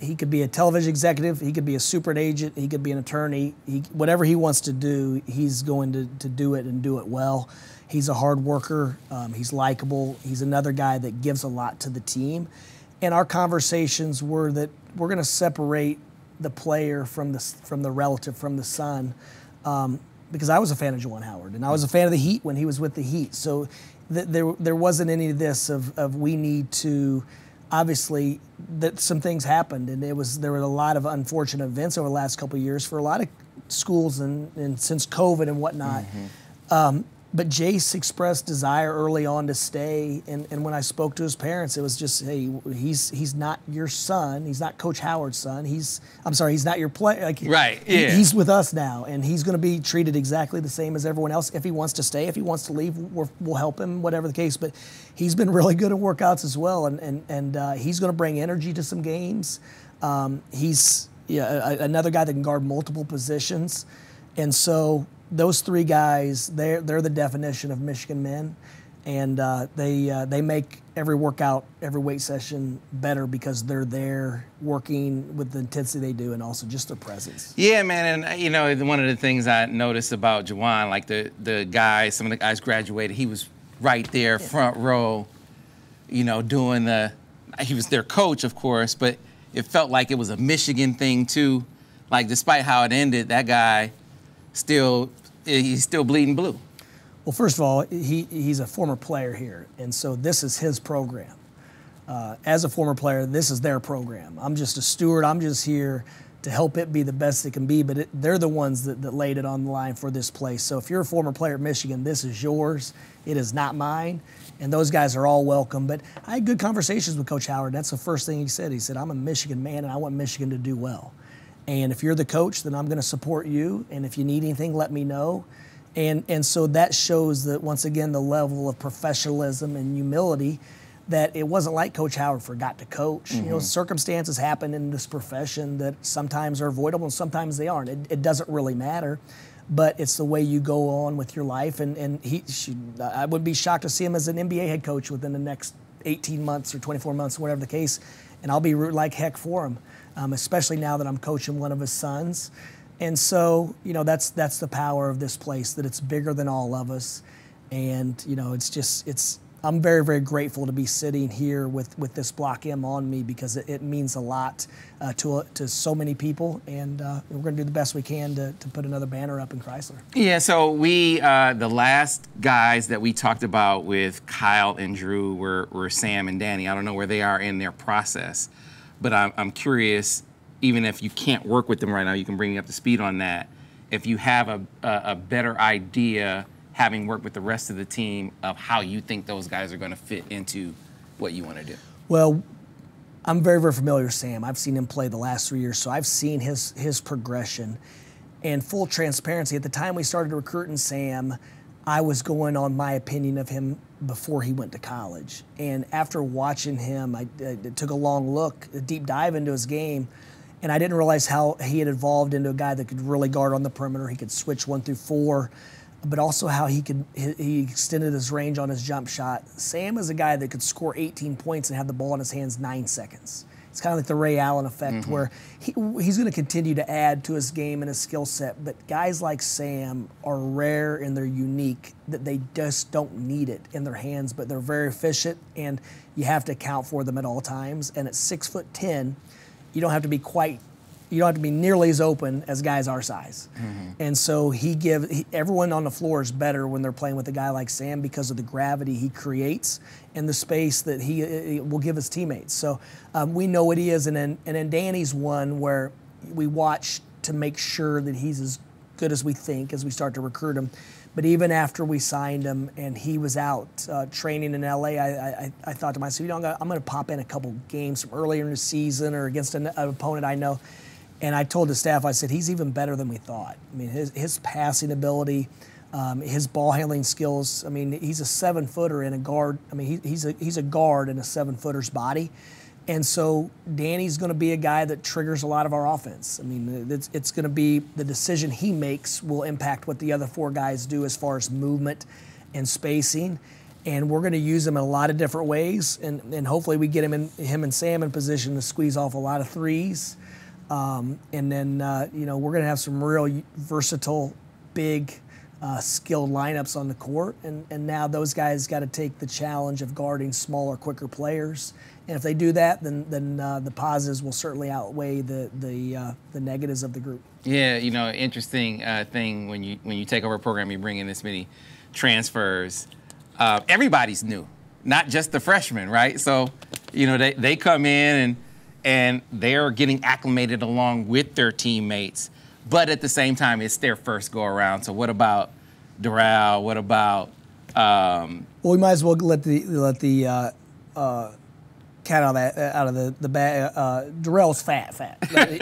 He could be a television executive. He could be a super agent. He could be an attorney. Whatever he wants to do, he's going to do it and do it well. He's a hard worker. He's likable. He's another guy that gives a lot to the team. And our conversations were that we're going to separate the player from the relative, from the son, because I was a fan of Juwan Howard, and I was a fan of the Heat when he was with the Heat. So there wasn't any of this of we need to. Obviously, that some things happened, and there were a lot of unfortunate events over the last couple of years for a lot of schools and since COVID and whatnot. But Jace expressed desire early on to stay, and when I spoke to his parents, it was just, hey, he's not your son. He's not Coach Howard's son. He's not your player. Like, right, yeah. He's with us now, and he's going to be treated exactly the same as everyone else. If he wants to stay, if he wants to leave, we'll help him, whatever the case. But he's been really good at workouts as well, and he's going to bring energy to some games. He's another guy that can guard multiple positions, and so those three guys, they're the definition of Michigan men, and they make every workout, every weight session better because they're there working with the intensity they do, and also just their presence. Yeah, man, and one of the things I noticed about Juwan, like the guys, some of the guys graduated, he was right there, front row, doing he was their coach, of course, but it felt like it was a Michigan thing too. Like, despite how it ended, that guy he's still bleeding blue. Well, first of all, he's a former player here, and so this is his program. As a former player, this is their program. I'm just a steward. I'm just here to help it be the best it can be, but they're the ones that laid it on the line for this place. So if you're a former player at Michigan, this is yours. It is not mine, and those guys are all welcome. But I had good conversations with Coach Howard. That's the first thing he said. He said, I'm a Michigan man, and I want Michigan to do well. And if you're the coach, then I'm going to support you. And if you need anything, let me know. And so that shows that, once again, the level of professionalism and humility, that it wasn't like Coach Howard forgot to coach. Circumstances happen in this profession that sometimes are avoidable and sometimes they aren't. It doesn't really matter. But it's the way you go on with your life. And I would be shocked to see him as an NBA head coach within the next 18 months or 24 months, whatever the case. And I'll be rooting like heck for him. Especially now that I'm coaching one of his sons. And so, that's the power of this place, that it's bigger than all of us. And, I'm very, very grateful to be sitting here with this Block M on me, because it means a lot to so many people. And we're going to do the best we can to put another banner up in Chrysler. Yeah, so the last guys that we talked about with Kyle and Drew were Sam and Danny. I don't know where they are in their process. But I'm curious, even if you can't work with them right now, you can bring me up to speed on that. If you have a better idea, having worked with the rest of the team, of how you think those guys are going to fit into what you want to do. Well, I'm very, very familiar with Sam. I've seen him play the last 3 years, so I've seen his progression. And full transparency, at the time we started recruiting Sam, I was going on my opinion of him before he went to college. And after watching him, I took a long look, a deep dive into his game, and I didn't realize how he had evolved into a guy that could really guard on the perimeter. He could switch 1 through 4, but also how he extended his range on his jump shot. Sam is a guy that could score 18 points and have the ball in his hands 9 seconds. It's kind of like the Ray Allen effect, where he's going to continue to add to his game and his skill set. But guys like Sam are rare and they're unique, that they just don't need it in their hands, but they're very efficient, and you have to account for them at all times. And at 6'10", you don't have to be nearly as open as guys our size. And so everyone on the floor is better when they're playing with a guy like Sam, because of the gravity he creates and the space that he will give his teammates. So we know what he is. And then Danny's one where we watch to make sure that he's as good as we think as we start to recruit him. But even after we signed him and he was out training in LA, I thought to myself, I'm going to pop in a couple games from earlier in the season or against an opponent I know. And I told the staff, I said, he's even better than we thought. I mean, his passing ability, his ball handling skills. I mean, he's a 7-footer in a guard. I mean, he's a guard in a 7-footer's body. And so Danny's going to be a guy that triggers a lot of our offense. I mean, it's going to be the decision he makes will impact what the other 4 guys do as far as movement and spacing. And we're going to use him in a lot of different ways. And hopefully we get him and Sam in position to squeeze off a lot of threes. And then, we're going to have some real versatile, big, skilled lineups on the court. And now those guys got to take the challenge of guarding smaller, quicker players. And if they do that, then the positives will certainly outweigh the negatives of the group. Yeah, interesting thing when you take over a program, you bring in this many transfers. Everybody's new, not just the freshmen, right? So, they come in and they're getting acclimated along with their teammates. but at the same time, it's their first go around. So what about Durral? What about? Well, we might as well let the cat out of the bag. Durrell's fat. Okay,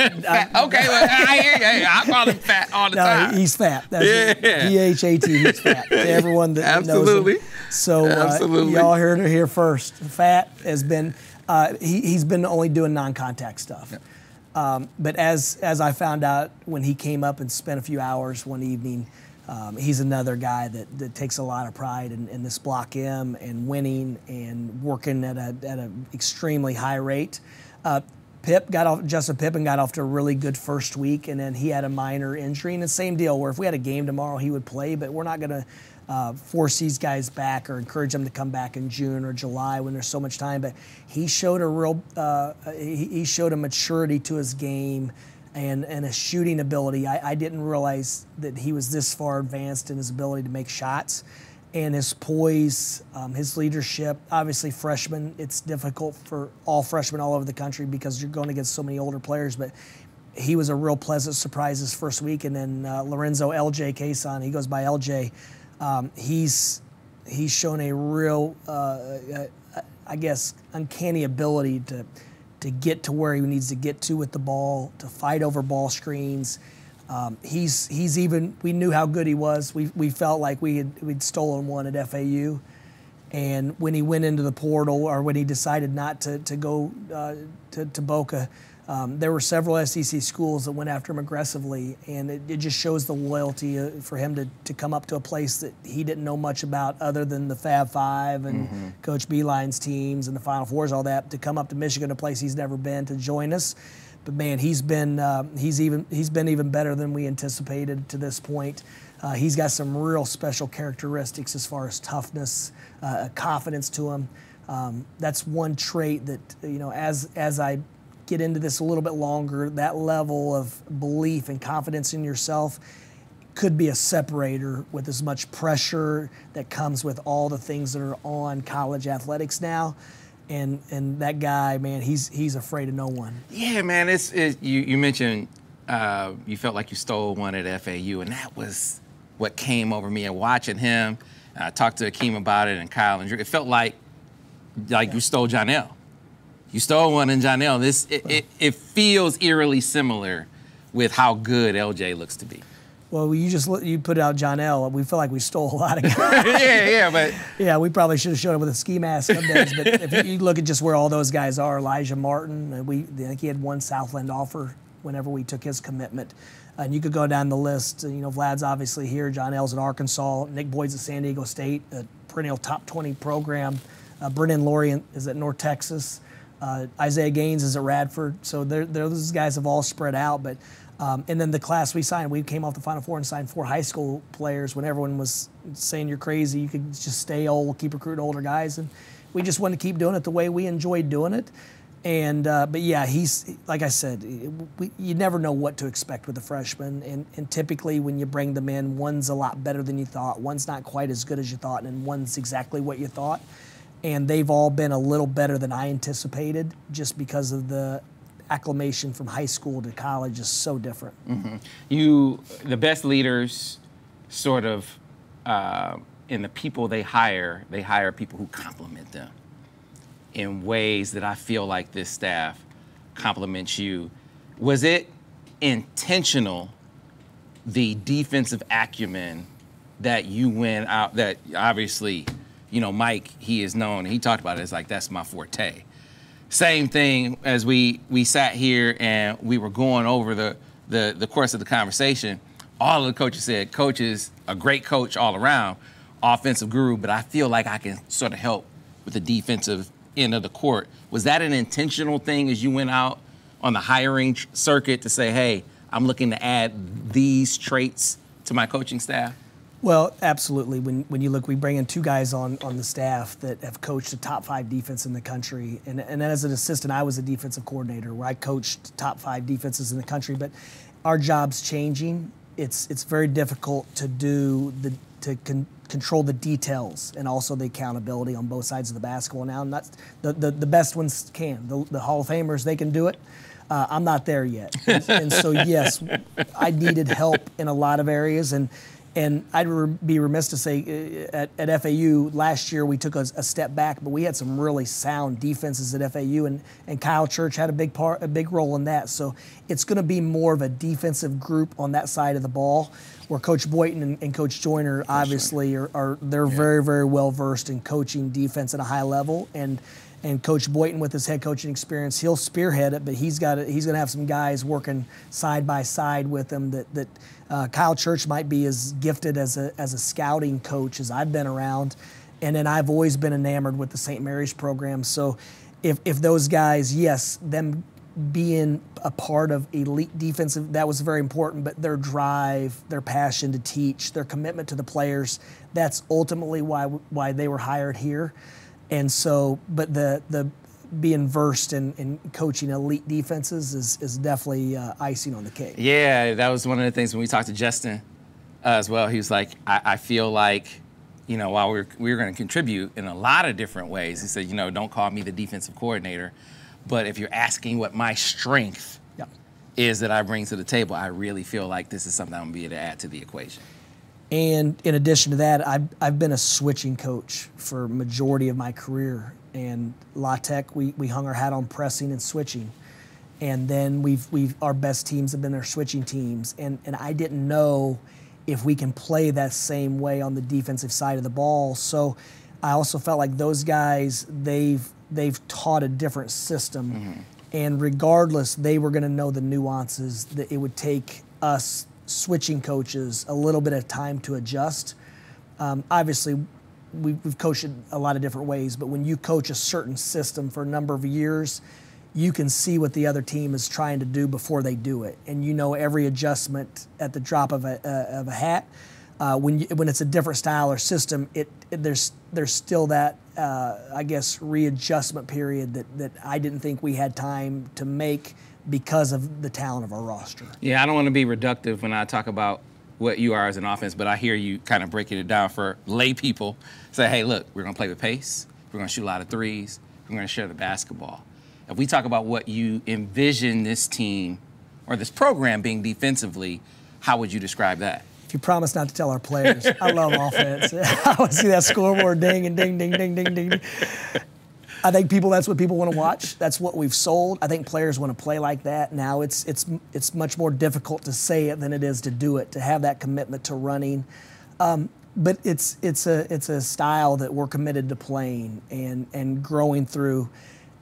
well, I hear you. Hey, I call him fat all the time. He's fat. That's Phat. He's fat. To everyone that knows him. So y'all heard it here first. Phat has been he's been only doing non-contact stuff. Yep. But as I found out when he came up and spent a few hours one evening, he's another guy that takes a lot of pride in this block M and winning and working at an extremely high rate. Justin Pippen got off to a really good first week, and then he had a minor injury. And the same deal, where if we had a game tomorrow, he would play, but we're not going to force these guys back or encourage them to come back in June or July when there's so much time. But he showed he showed a maturity to his game and a shooting ability. I didn't realize that he was this far advanced in his ability to make shots. And his poise, his leadership. Obviously, freshmen, it's difficult for all freshmen all over the country because you're going against so many older players, but he was a real pleasant surprise his first week. And then Lorenzo, LJ Cason, he goes by LJ. He's shown a real, I guess, uncanny ability to get to where he needs to get to with the ball, to fight over ball screens. He's even, we knew how good he was. We felt like we'd stolen one at FAU. And when he went into the portal, or when he decided not to go to Boca, there were several SEC schools that went after him aggressively. And it just shows the loyalty for him to come up to a place that he didn't know much about other than the Fab Five and Coach Beilein's teams and the Final Fours, all that, to come up to Michigan, a place he's never been, to join us. But man, he's been even better than we anticipated to this point. He's got some real special characteristics as far as toughness, confidence to him. That's one trait that, as I get into this a little bit longer, that level of belief and confidence in yourself could be a separator with as much pressure that comes with all the things that are on college athletics now. And that guy, man, he's afraid of no one. Yeah, man. You mentioned you felt like you stole one at FAU, and that was what came over me. And watching him, I talked to Akeem about it, and Kyle and Drew. It felt like you stole Jonell. You stole one in Jonell. It feels eerily similar with how good LJ looks to be. Well, you put out Jonell. We feel like we stole a lot of guys. but yeah, we probably should have showed up with a ski mask some days. But if you look at just where all those guys are, Elijah Martin, I think he had one Southland offer whenever we took his commitment. And you could go down the list. Vlad's obviously here. Jonell's at Arkansas. Nick Boyd's at San Diego State, a perennial top 20 program. Brennan Laurie is at North Texas. Isaiah Gaines is at Radford. So those guys have all spread out, but. And then the class we signed, we came off the Final Four and signed 4 high school players when everyone was saying you're crazy, you could just stay old, keep recruiting older guys. And we just wanted to keep doing it the way we enjoyed doing it. And but yeah, he's, like I said, you never know what to expect with a freshman. And typically when you bring them in, one's a lot better than you thought, one's not quite as good as you thought, and one's exactly what you thought. And they've all been a little better than I anticipated just because of the acclimation from high school to college is so different. The best leaders sort of, in the people they hire people who complement them in ways that I feel like this staff compliments you. Was it intentional, the defensive acumen that you went out, that obviously, Mike, he is known, he talked about it, it's like, that's my forte. Same thing as we sat here and we were going over the course of the conversation. All of the coaches said, Coach is a great coach all around, offensive guru, but I feel like I can sort of help with the defensive end of the court. Was that an intentional thing as you went out on the hiring circuit to say, hey, I'm looking to add these traits to my coaching staff? Well, absolutely. When you look, we bring in 2 guys on the staff that have coached the top 5 defense in the country. And as an assistant, I was a defensive coordinator where I coached top 5 defenses in the country. But our job's changing. It's very difficult to control the details and also the accountability on both sides of the basketball now. And that's the best ones can. The Hall of Famers, they can do it. I'm not there yet. And so, yes, I needed help in a lot of areas. And I'd be remiss to say at FAU last year we took a step back, but we had some really sound defenses at FAU, and Kyle Church had a big role in that. So it's going to be more of a defensive group on that side of the ball, where Coach Boynton and Coach Joyner obviously they're very, very well versed in coaching defense at a high level. And Coach Boynton, with his head coaching experience, he'll spearhead it, but he's going to have some guys working side by side with him that Kyle Church might be as gifted as a scouting coach as I've been around. And then I've always been enamored with the St. Mary's program. So if those guys, yes, them being a part of elite defensive, that was very important, but their drive, their passion to teach, their commitment to the players, that's ultimately why they were hired here. And so, but the being versed in coaching elite defenses is definitely icing on the cake. Yeah, that was one of the things when we talked to Justin as well. He was like, I feel like, while we're going to contribute in a lot of different ways, he said, don't call me the defensive coordinator, but if you're asking what my strength is that I bring to the table, I really feel like this is something I'm going to be able to add to the equation. And in addition to that, I've been a switching coach for majority of my career. And La Tech, we hung our hat on pressing and switching. And then our best teams have been their switching teams. And I didn't know if we can play that same way on the defensive side of the ball. So I also felt like those guys, they've taught a different system. Mm-hmm. And regardless, they were going to know the nuances that it would take us switching coaches a little bit of time to adjust. Obviously, we've coached it a lot of different ways, but when you coach a certain system for a number of years, you can see what the other team is trying to do before they do it, and every adjustment at the drop of a hat. When it's a different style or system, there's still that readjustment period that I didn't think we had time to make because of the talent of our roster. Yeah, I don't want to be reductive when I talk about what you are as an offense, but I hear you kind of breaking it down for lay people. Say, hey, look, we're going to play with pace. We're going to shoot a lot of threes. We're going to share the basketball. If we talk about what you envision this team or this program being defensively, how would you describe that? If you promise not to tell our players, I love offense. I want to see that scoreboard ding and ding, ding, ding, ding, ding. I think that's what people want to watch. That's what we've sold. I think players want to play like that. Now it's much more difficult to say it than it is to do it, to have that commitment to running. But it's a style that we're committed to playing and growing through.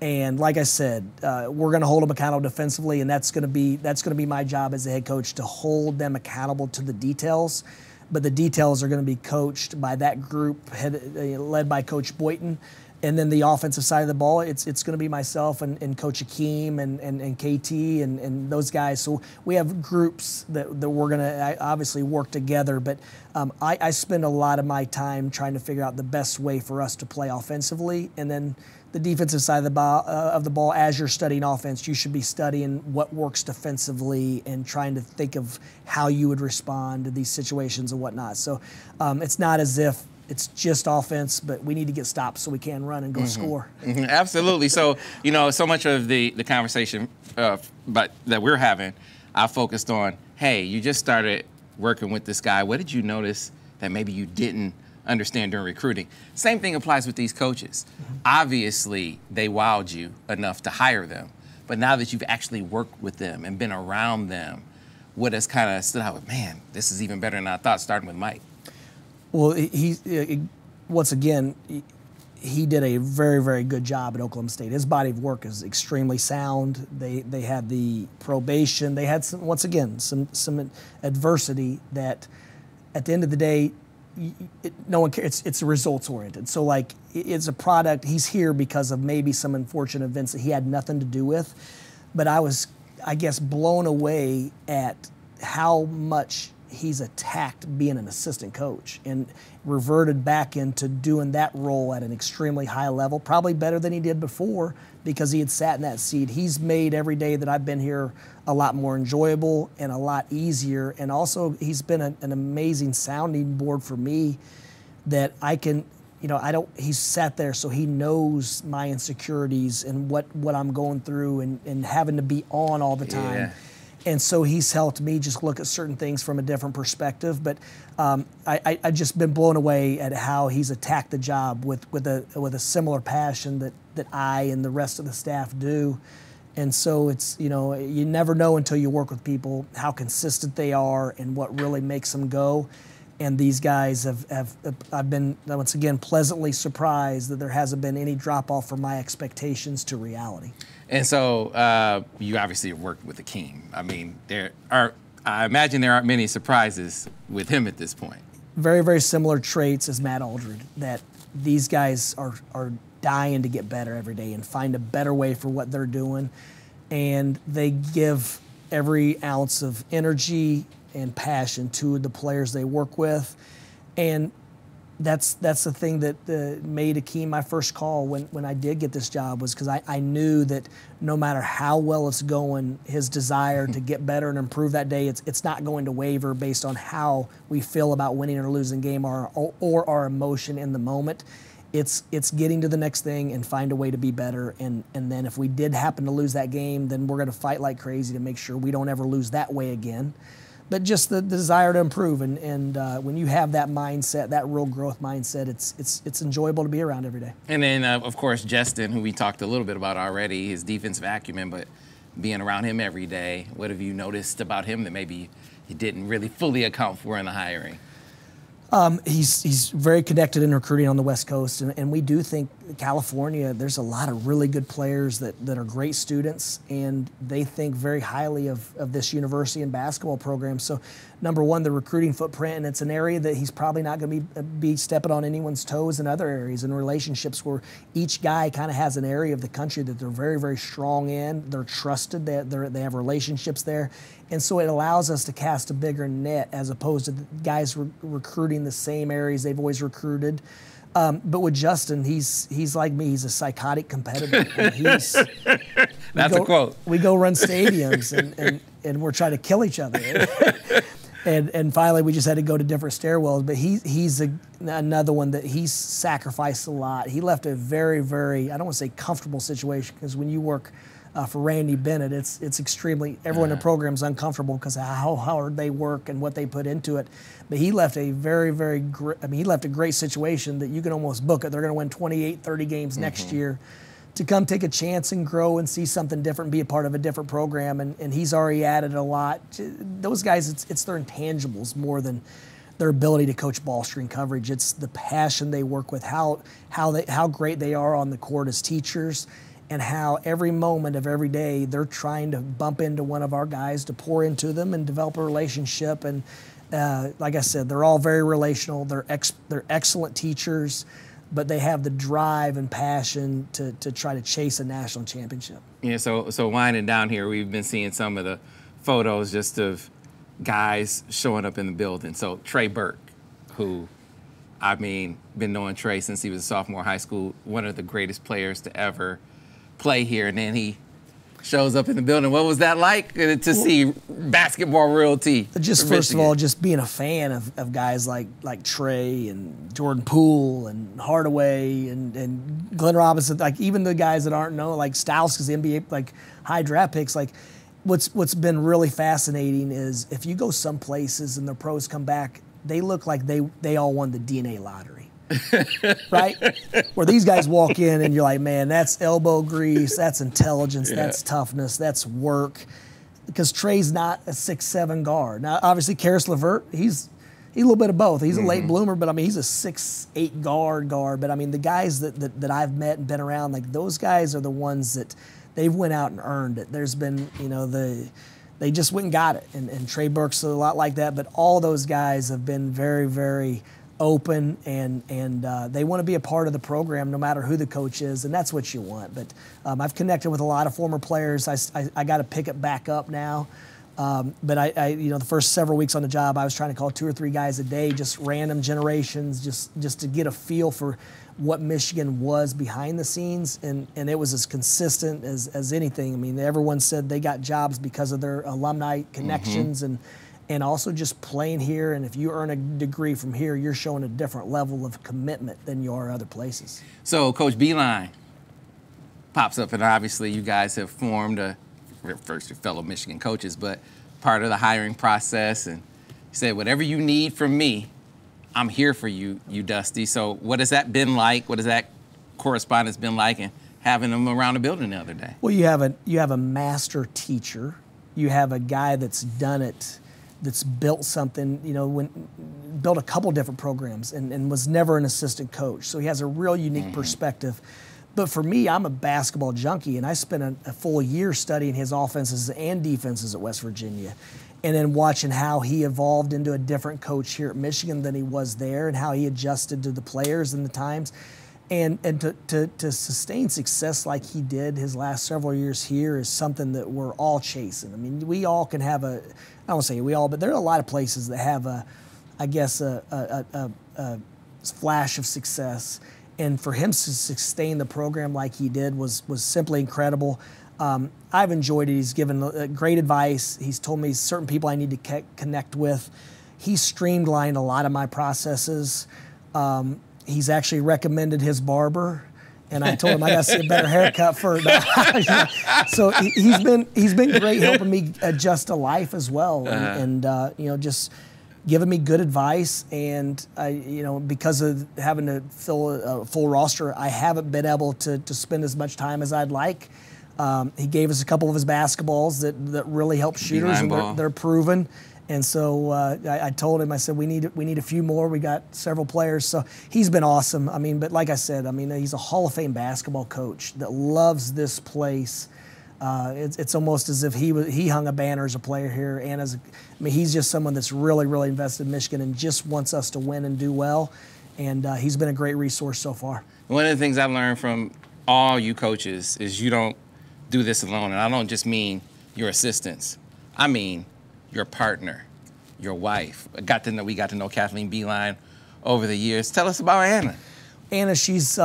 And like I said, we're going to hold them accountable defensively, and that's going to be my job as a head coach, to hold them accountable to the details. But the details are going to be coached by that group led by Coach Boynton. And then the offensive side of the ball, it's going to be myself and Coach Akeem and KT and those guys. So we have groups that we're going to obviously work together. But I spend a lot of my time trying to figure out the best way for us to play offensively. And then the defensive side of the ball, as you're studying offense, you should be studying what works defensively and trying to think of how you would respond to these situations and whatnot. So it's not as if it's just offense, but we need to get stops so we can run and go score. Mm-hmm. Absolutely. So, so much of the conversation that we're having, I focused on, hey, you just started working with this guy. What did you notice that maybe you didn't understand during recruiting? Same thing applies with these coaches. Mm-hmm. Obviously, they wowed you enough to hire them. But now that you've actually worked with them and been around them, what has kind of stood out with, man, this is even better than I thought, starting with Mike? Well, once again, he did a very, very good job at Oklahoma State. His body of work is extremely sound. They had the probation. They had some adversity that, at the end of the day, no one cares. It's results oriented. So it's a product. He's here because of maybe some unfortunate events that he had nothing to do with. But I was, blown away at how much he's attacked being an assistant coach and reverted back into doing that role at an extremely high level, probably better than he did before because he had sat in that seat. He's made every day that I've been here a lot more enjoyable and a lot easier. And also he's been an amazing sounding board for me that I can you know, he's sat there, so he knows my insecurities and what I'm going through and having to be on all the time. Yeah. And so he's helped me just look at certain things from a different perspective. But I've just been blown away at how he's attacked the job with a similar passion that I and the rest of the staff do. And so it's, you know, you never know until you work with people how consistent they are and what really makes them go. And these guys I've been, once again, pleasantly surprised that there hasn't been any drop-off from my expectations to reality. And so you obviously have worked with the king. I mean, I imagine there aren't many surprises with him at this point. Very, very similar traits as Matt Aldred, that these guys are dying to get better every day and find a better way for what they're doing. And they give every ounce of energy and passion to the players they work with. And that's the thing that made Akeem my first call when I did get this job, was because I knew that no matter how well it's going, his desire to get better and improve that day, it's not going to waver based on how we feel about winning or losing game or our emotion in the moment. It's getting to the next thing and find a way to be better. And then if we did happen to lose that game, then we're going to fight like crazy to make sure we don't ever lose that way again. But just the desire to improve, and when you have that mindset, that real growth mindset, it's enjoyable to be around every day. And then, of course, Justin, who we talked a little bit about already, his defensive acumen, but being around him every day, what have you noticed about him that maybe he didn't really fully account for in the hiring? He's very connected in recruiting on the West Coast, and we do think California, there's a lot of really good players that are great students, and they think very highly of this university and basketball program. So, number one, the recruiting footprint, and it's an area that he's probably not going to be stepping on anyone's toes in other areas, and relationships where each guy kind of has an area of the country that they're very, very strong in. They're trusted, they have relationships there. And so it allows us to cast a bigger net as opposed to the guys recruiting the same areas they've always recruited. But with Justin, he's like me. He's a psychotic competitor. That's a quote. We go run stadiums and we're trying to kill each other. and finally, we just had to go to different stairwells. But he's another one that he's sacrificed a lot. He left a very, very, I don't want to say comfortable situation, because when you work for Randy Bennett, it's extremely, everyone in the program's uncomfortable because of how hard they work and what they put into it. But he left a very, very, he left a great situation that you can almost book it. They're going to win 28, 30 games next year, to come take a chance and grow and see something different, and be a part of a different program. And he's already added a lot. Those guys, it's their intangibles more than their ability to coach ball screen coverage. It's the passion they work with, how great they are on the court as teachers, and how every moment of every day they're trying to bump into one of our guys to pour into them and develop a relationship. And like I said, they're all very relational. They're excellent teachers, but they have the drive and passion to try to chase a national championship. Yeah, so winding down here, we've been seeing some of the photos just of guys showing up in the building. So Trey Burke, who, I mean, been knowing Trey since he was a sophomore in high school, one of the greatest players to ever play here, and then he shows up in the building. What was that like to see basketball royalty? Just first of all, just being a fan of guys like Trey and Jordan Poole and Hardaway and Glenn Robinson, like even the guys that aren't known, like Styles, because the NBA, like high draft picks. Like what's been really fascinating is if you go some places and the pros come back, they look like they all won the DNA lottery. Right? Where these guys walk in and you're like, man, that's elbow grease, that's intelligence, that's toughness, that's work. Because Trey's not a 6'7" guard. Now, obviously, Karis LeVert, he's a little bit of both. He's a late bloomer, but I mean, he's a 6'8" guard. But I mean, the guys that I've met and been around, like those guys are the ones that they've went out and earned it. There's been, they just went and got it. And Trey Burke's a lot like that. But all those guys have been very, very open, and they want to be a part of the program no matter who the coach is, and that's what you want. But I've connected with a lot of former players. I got to pick it back up now. But I the first several weeks on the job, I was trying to call 2 or 3 guys a day, just random generations, just to get a feel for what Michigan was behind the scenes, and it was as consistent as anything. I mean, everyone said they got jobs because of their alumni connections, and also just playing here. And if you earn a degree from here, you're showing a different level of commitment than you are other places. So Coach Beilein pops up, and obviously you guys have formed first your fellow Michigan coaches, but part of the hiring process, and he said, whatever you need from me, I'm here for you, Dusty. So what has that been like? What has that correspondence been like, and having them around the building the other day? Well, you have a master teacher. You have a guy that's done it, that's built something, built a couple different programs and was never an assistant coach. So he has a real unique perspective. But for me, I'm a basketball junkie, and I spent a full year studying his offenses and defenses at West Virginia, and then watching how he evolved into a different coach here at Michigan than he was there, and how he adjusted to the players and the times. And to sustain success like he did his last several years here is something that we're all chasing. I mean, we all can have I don't want to say we all, but there are a lot of places that have a flash of success. And for him to sustain the program like he did was simply incredible. I've enjoyed it. He's given great advice. He's told me certain people I need to connect with. He's streamlined a lot of my processes. He's actually recommended his barber, and I told him I got to see a better haircut for it. So he's been great helping me adjust to life as well, and just giving me good advice. And because of having to fill a full roster, I haven't been able to spend as much time as I'd like. He gave us a couple of his basketballs that really help shooters, and they're proven. And so I told him, I said, we need a few more. We got several players. So he's been awesome. I mean, but like I said, he's a Hall of Fame basketball coach that loves this place. It's almost as if he hung a banner as a player here, and he's just someone that's really, really invested in Michigan and just wants us to win and do well. And he's been a great resource so far. One of the things I've learned from all you coaches is you don't do this alone. And I don't just mean your assistants. I mean your partner, your wife. We got to know Kathleen Beilein over the years. Tell us about Anna. Anna, she's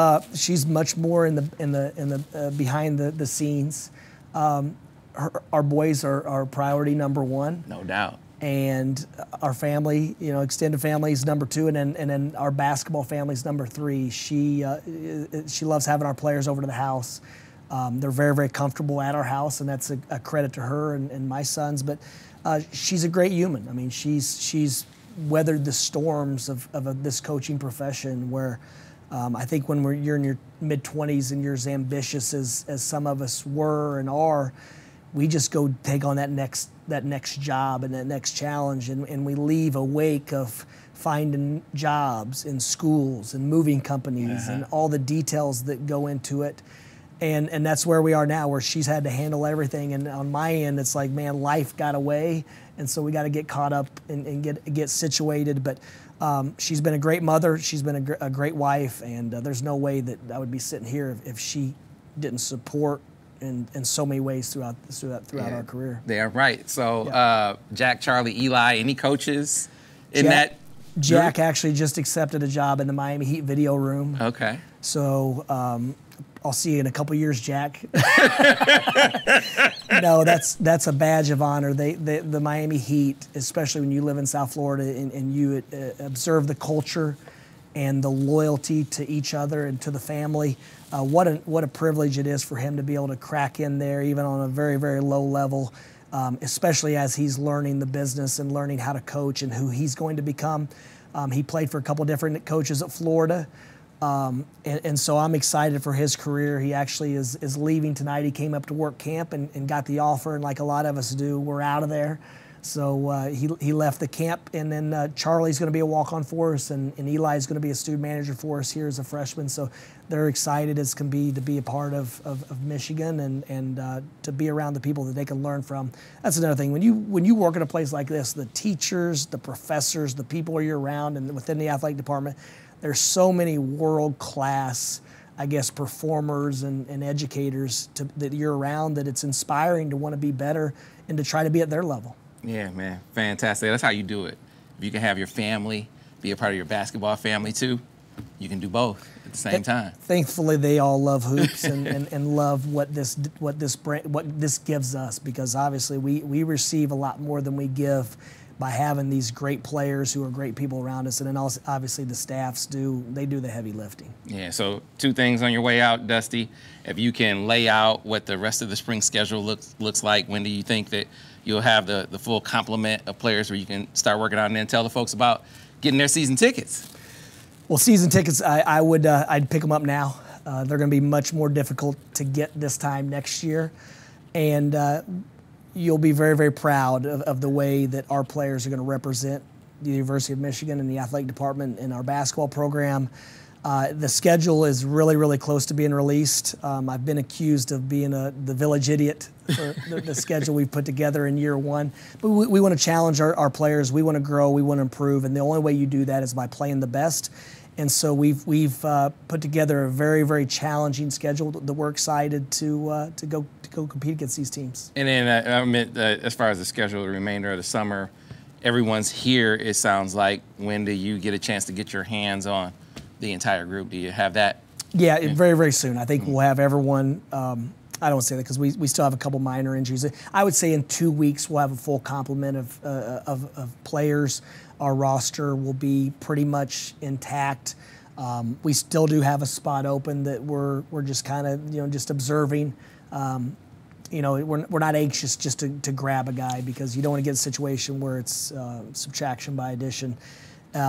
much more in the behind the scenes. Our boys are priority number one. No doubt. And our family, extended family is number two, and then our basketball family is number three. She loves having our players over to the house. They're very, very comfortable at our house, and that's a credit to her and my sons. But she's a great human. I mean, she's weathered the storms of this coaching profession where I think when you're in your mid-20s and you're as ambitious as some of us were and are, we just go take on that next job and that next challenge, and we leave a wake of finding jobs in schools and moving companies and all the details that go into it. And that's where we are now, where she's had to handle everything. And on my end, it's like, man, life got away. And so we got to get caught up and get situated. But she's been a great mother. She's been a great wife. And there's no way that I would be sitting here if she didn't support in so many ways throughout our career. Yeah, right. So Jack, Charlie, Eli, any coaches in that? Jack actually just accepted a job in the Miami Heat video room. Okay. So I'll see you in a couple years, Jack. No, that's a badge of honor. The Miami Heat, especially when you live in South Florida and you observe the culture and the loyalty to each other and to the family. What a privilege it is for him to be able to crack in there, even on a very, very low level, especially as he's learning the business and learning how to coach and who he's going to become. He played for a couple different coaches at Florida. And so I'm excited for his career. He actually is leaving tonight. He came up to work camp and got the offer, and like a lot of us do, we're out of there. So he left the camp, and then Charlie's going to be a walk-on for us, and Eli's going to be a student manager for us here as a freshman. So they're excited as can be to be a part of Michigan and to be around the people that they can learn from. That's another thing. When you work in a place like this, the teachers, the professors, the people you're around, and within the athletic department, there's so many world-class, I guess, performers and educators that you're around that it's inspiring to want to be better and to try to be at their level. Yeah, man, fantastic. That's how you do it. If you can have your family be a part of your basketball family too, you can do both at the same time. Thankfully, they all love hoops and love what this gives us, because obviously we receive a lot more than we give. by having these great players who are great people around us, and then also, obviously the staffs do the heavy lifting. Yeah, so 2 things on your way out, Dusty. If you can lay out what the rest of the spring schedule looks like, when do you think that you'll have the full complement of players where you can start working on it, and tell the folks about getting their season tickets? Well, season tickets, I'd pick them up now. They're going to be much more difficult to get this time next year, and you'll be very, very proud of the way that our players are going to represent the University of Michigan and the athletic department in our basketball program. The schedule is really, really close to being released. I've been accused of being the village idiot for the schedule we've put together in year 1. But we want to challenge our players. We want to grow. We want to improve. And the only way you do that is by playing the best. And so we've put together a very, very challenging schedule that we're excited to go compete against these teams. And then I meant, as far as the schedule, the remainder of the summer, everyone's here, it sounds like. When do you get a chance to get your hands on the entire group? Do you have that? Yeah, very, very soon. I think we'll have everyone. I don't want to say that because we still have a couple minor injuries. I would say in 2 weeks we'll have a full complement of players. Our roster will be pretty much intact. We still do have a spot open that we're just kind of just observing. We're not anxious just to grab a guy, because you don't want to get a situation where it's subtraction by addition.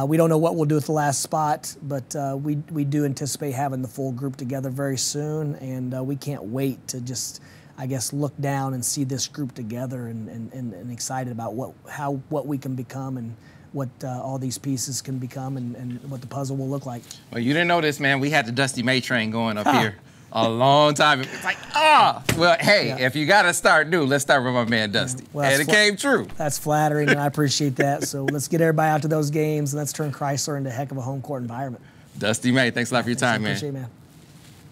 We don't know what we'll do with the last spot, but we do anticipate having the full group together very soon, and we can't wait to just, I guess, look down and see this group together, and excited about what we can become, and what all these pieces can become, and what the puzzle will look like. Well, you didn't know this, man. We had the Dusty May train going up here a long time. It's like, well, hey, if you got to start new, let's start with my man Dusty. Yeah. Well, and it came true. That's flattering, and I appreciate that. So let's get everybody out to those games, and let's turn Chrysler into a heck of a home court environment. Dusty May, thanks a lot for your time, man. Appreciate it, man.